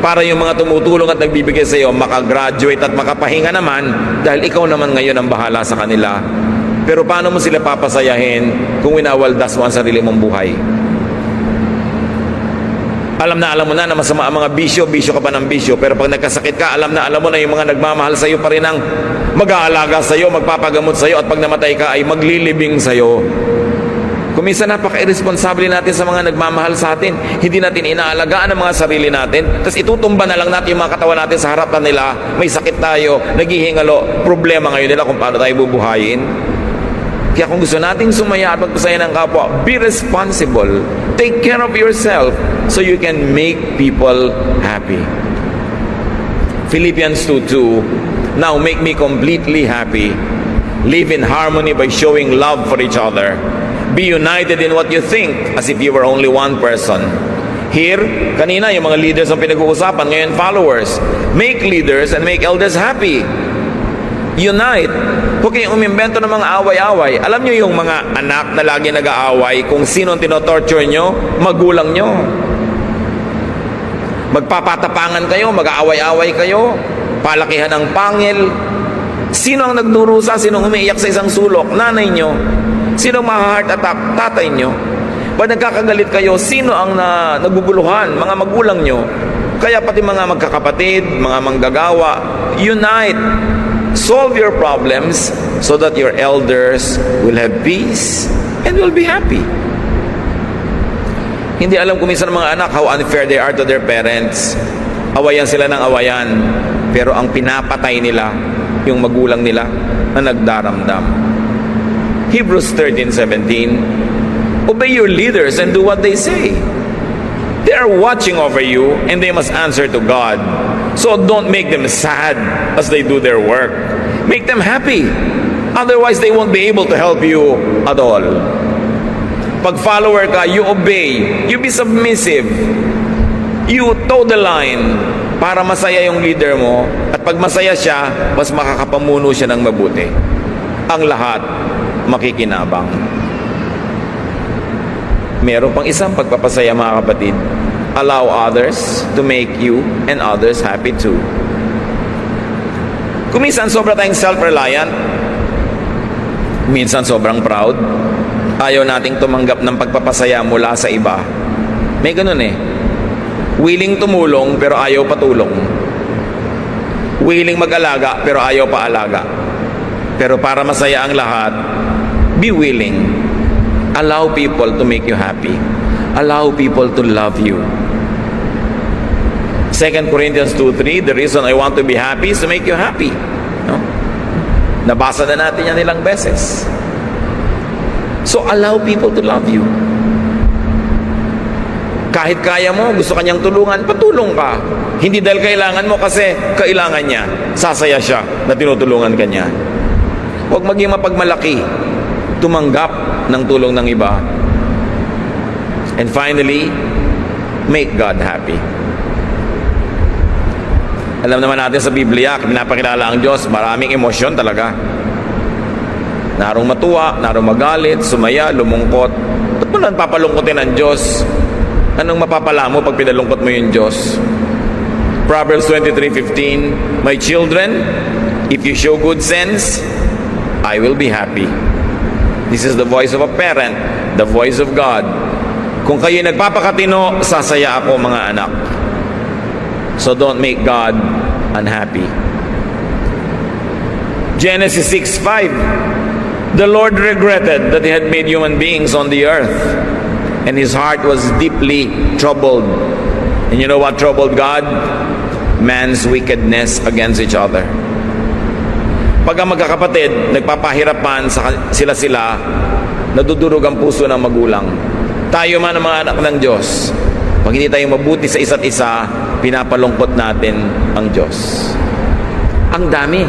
para yung mga tumutulong at nagbibigay sa iyo makagraduate at makapahinga naman dahil ikaw naman ngayon ang bahala sa kanila. Pero paano mo sila papasayahin kung winawaldas mo ang sarili mong buhay? Alam mo na masama ang mga bisyo ka pa ng bisyo, pero pag nagkasakit ka, alam mo na yung mga nagmamahal sa iyo pa rin ang mag-aalaga sa iyo, magpapagamot sa iyo, at pag namatay ka ay maglilibing sa iyo. Kung minsan napaka-irresponsable natin sa mga nagmamahal sa atin, hindi natin inaalagaan ang mga sarili natin, tapos itutumba na lang natin yung mga katawan natin sa harapan nila, may sakit tayo, naghihingalo, problema ngayon nila kung paano tayo bubuhayin. Kaya kung gusto nating sumaya at magpasaya ng kapwa, be responsible. Take care of yourself so you can make people happy. Philippians 2:2, now make me completely happy. Live in harmony by showing love for each other. Be united in what you think as if you were only one person. Here, kanina yung mga leaders ang pinag-uusapan, ngayon followers. Make leaders and make elders happy. Unite. Huwag kayong umimbento ng mga away-away. Alam nyo yung mga anak na lagi nag-aaway, kung sino ang tinotorture nyo, magulang nyo. Magpapatapangan kayo, mag-aaway-away kayo, palakihan ng pangil. Sino ang nagdurusa? Sino ang umiiyak sa isang sulok? Nanay nyo. Sino ang ma-heart attack? Tatay nyo. Pag nagkakagalit kayo, sino ang naguguluhan? Mga magulang nyo. Kaya pati mga magkakapatid, mga manggagawa, unite. Solve your problems so that your elders will have peace and will be happy. Hindi alam kung minsan ng mga anak how unfair they are to their parents. Awayan sila ng awayan, pero ang pinapatay nila yung magulang nila na nagdaramdam. Hebrews 13:17, obey your leaders and do what they say. They are watching over you and they must answer to God. So don't make them sad as they do their work. Make them happy. Otherwise, they won't be able to help you at all. Pag follower ka, you obey. You be submissive. You toe the line para masaya yung leader mo. At pag masaya siya, mas makakapamuno siya ng mabuti. Ang lahat, makikinabang. Meron pang isang pagpapasaya, mga kapatid. Allow others to make you and others happy too. Kung minsan sobra tayong self-reliant, minsan sobrang proud, ayaw nating tumanggap ng pagpapasaya mula sa iba. May ganun eh. Willing tumulong pero ayaw patulong. Willing mag-alaga pero ayaw paalaga. Pero para masaya ang lahat, be willing. Allow people to make you happy. Allow people to love you. 2 Corinthians 2:3, the reason I want to be happy is to make you happy. No? Nabasa na natin yan ilang beses. So allow people to love you. Kahit kaya mo, gusto kanyang tulungan, patulong ka. Hindi dahil kailangan mo, kasi kailangan niya. Sasaya siya na tinutulungan ka niya. Huwag maging mapagmalaki. Tumanggap ng tulong ng iba. And finally, make God happy. Alam naman natin sa Biblia, pinapakilala ang Diyos, maraming emosyon talaga. Narong matuwa, narong magalit, sumaya, lumungkot. Ba't mo lang papalungkotin ang Diyos? Anong mapapala mo pag pinalungkot mo yung Diyos? Proverbs 23:15, my children, if you show good sense, I will be happy. This is the voice of a parent, the voice of God. Kung kayo nagpapakatino, sasaya ako mga anak. So don't make God unhappy. Genesis 6:5, the Lord regretted that he had made human beings on the earth, and his heart was deeply troubled. And you know what troubled God? Man's wickedness against each other. Pag ang magkakapatid, nagpapahirapan sila, nadudurog ang puso ng magulang. Tayo man ang mga anak ng Diyos, pag hindi tayo mabuti sa isa't isa, pinapalungkot natin ang Diyos. Ang dami.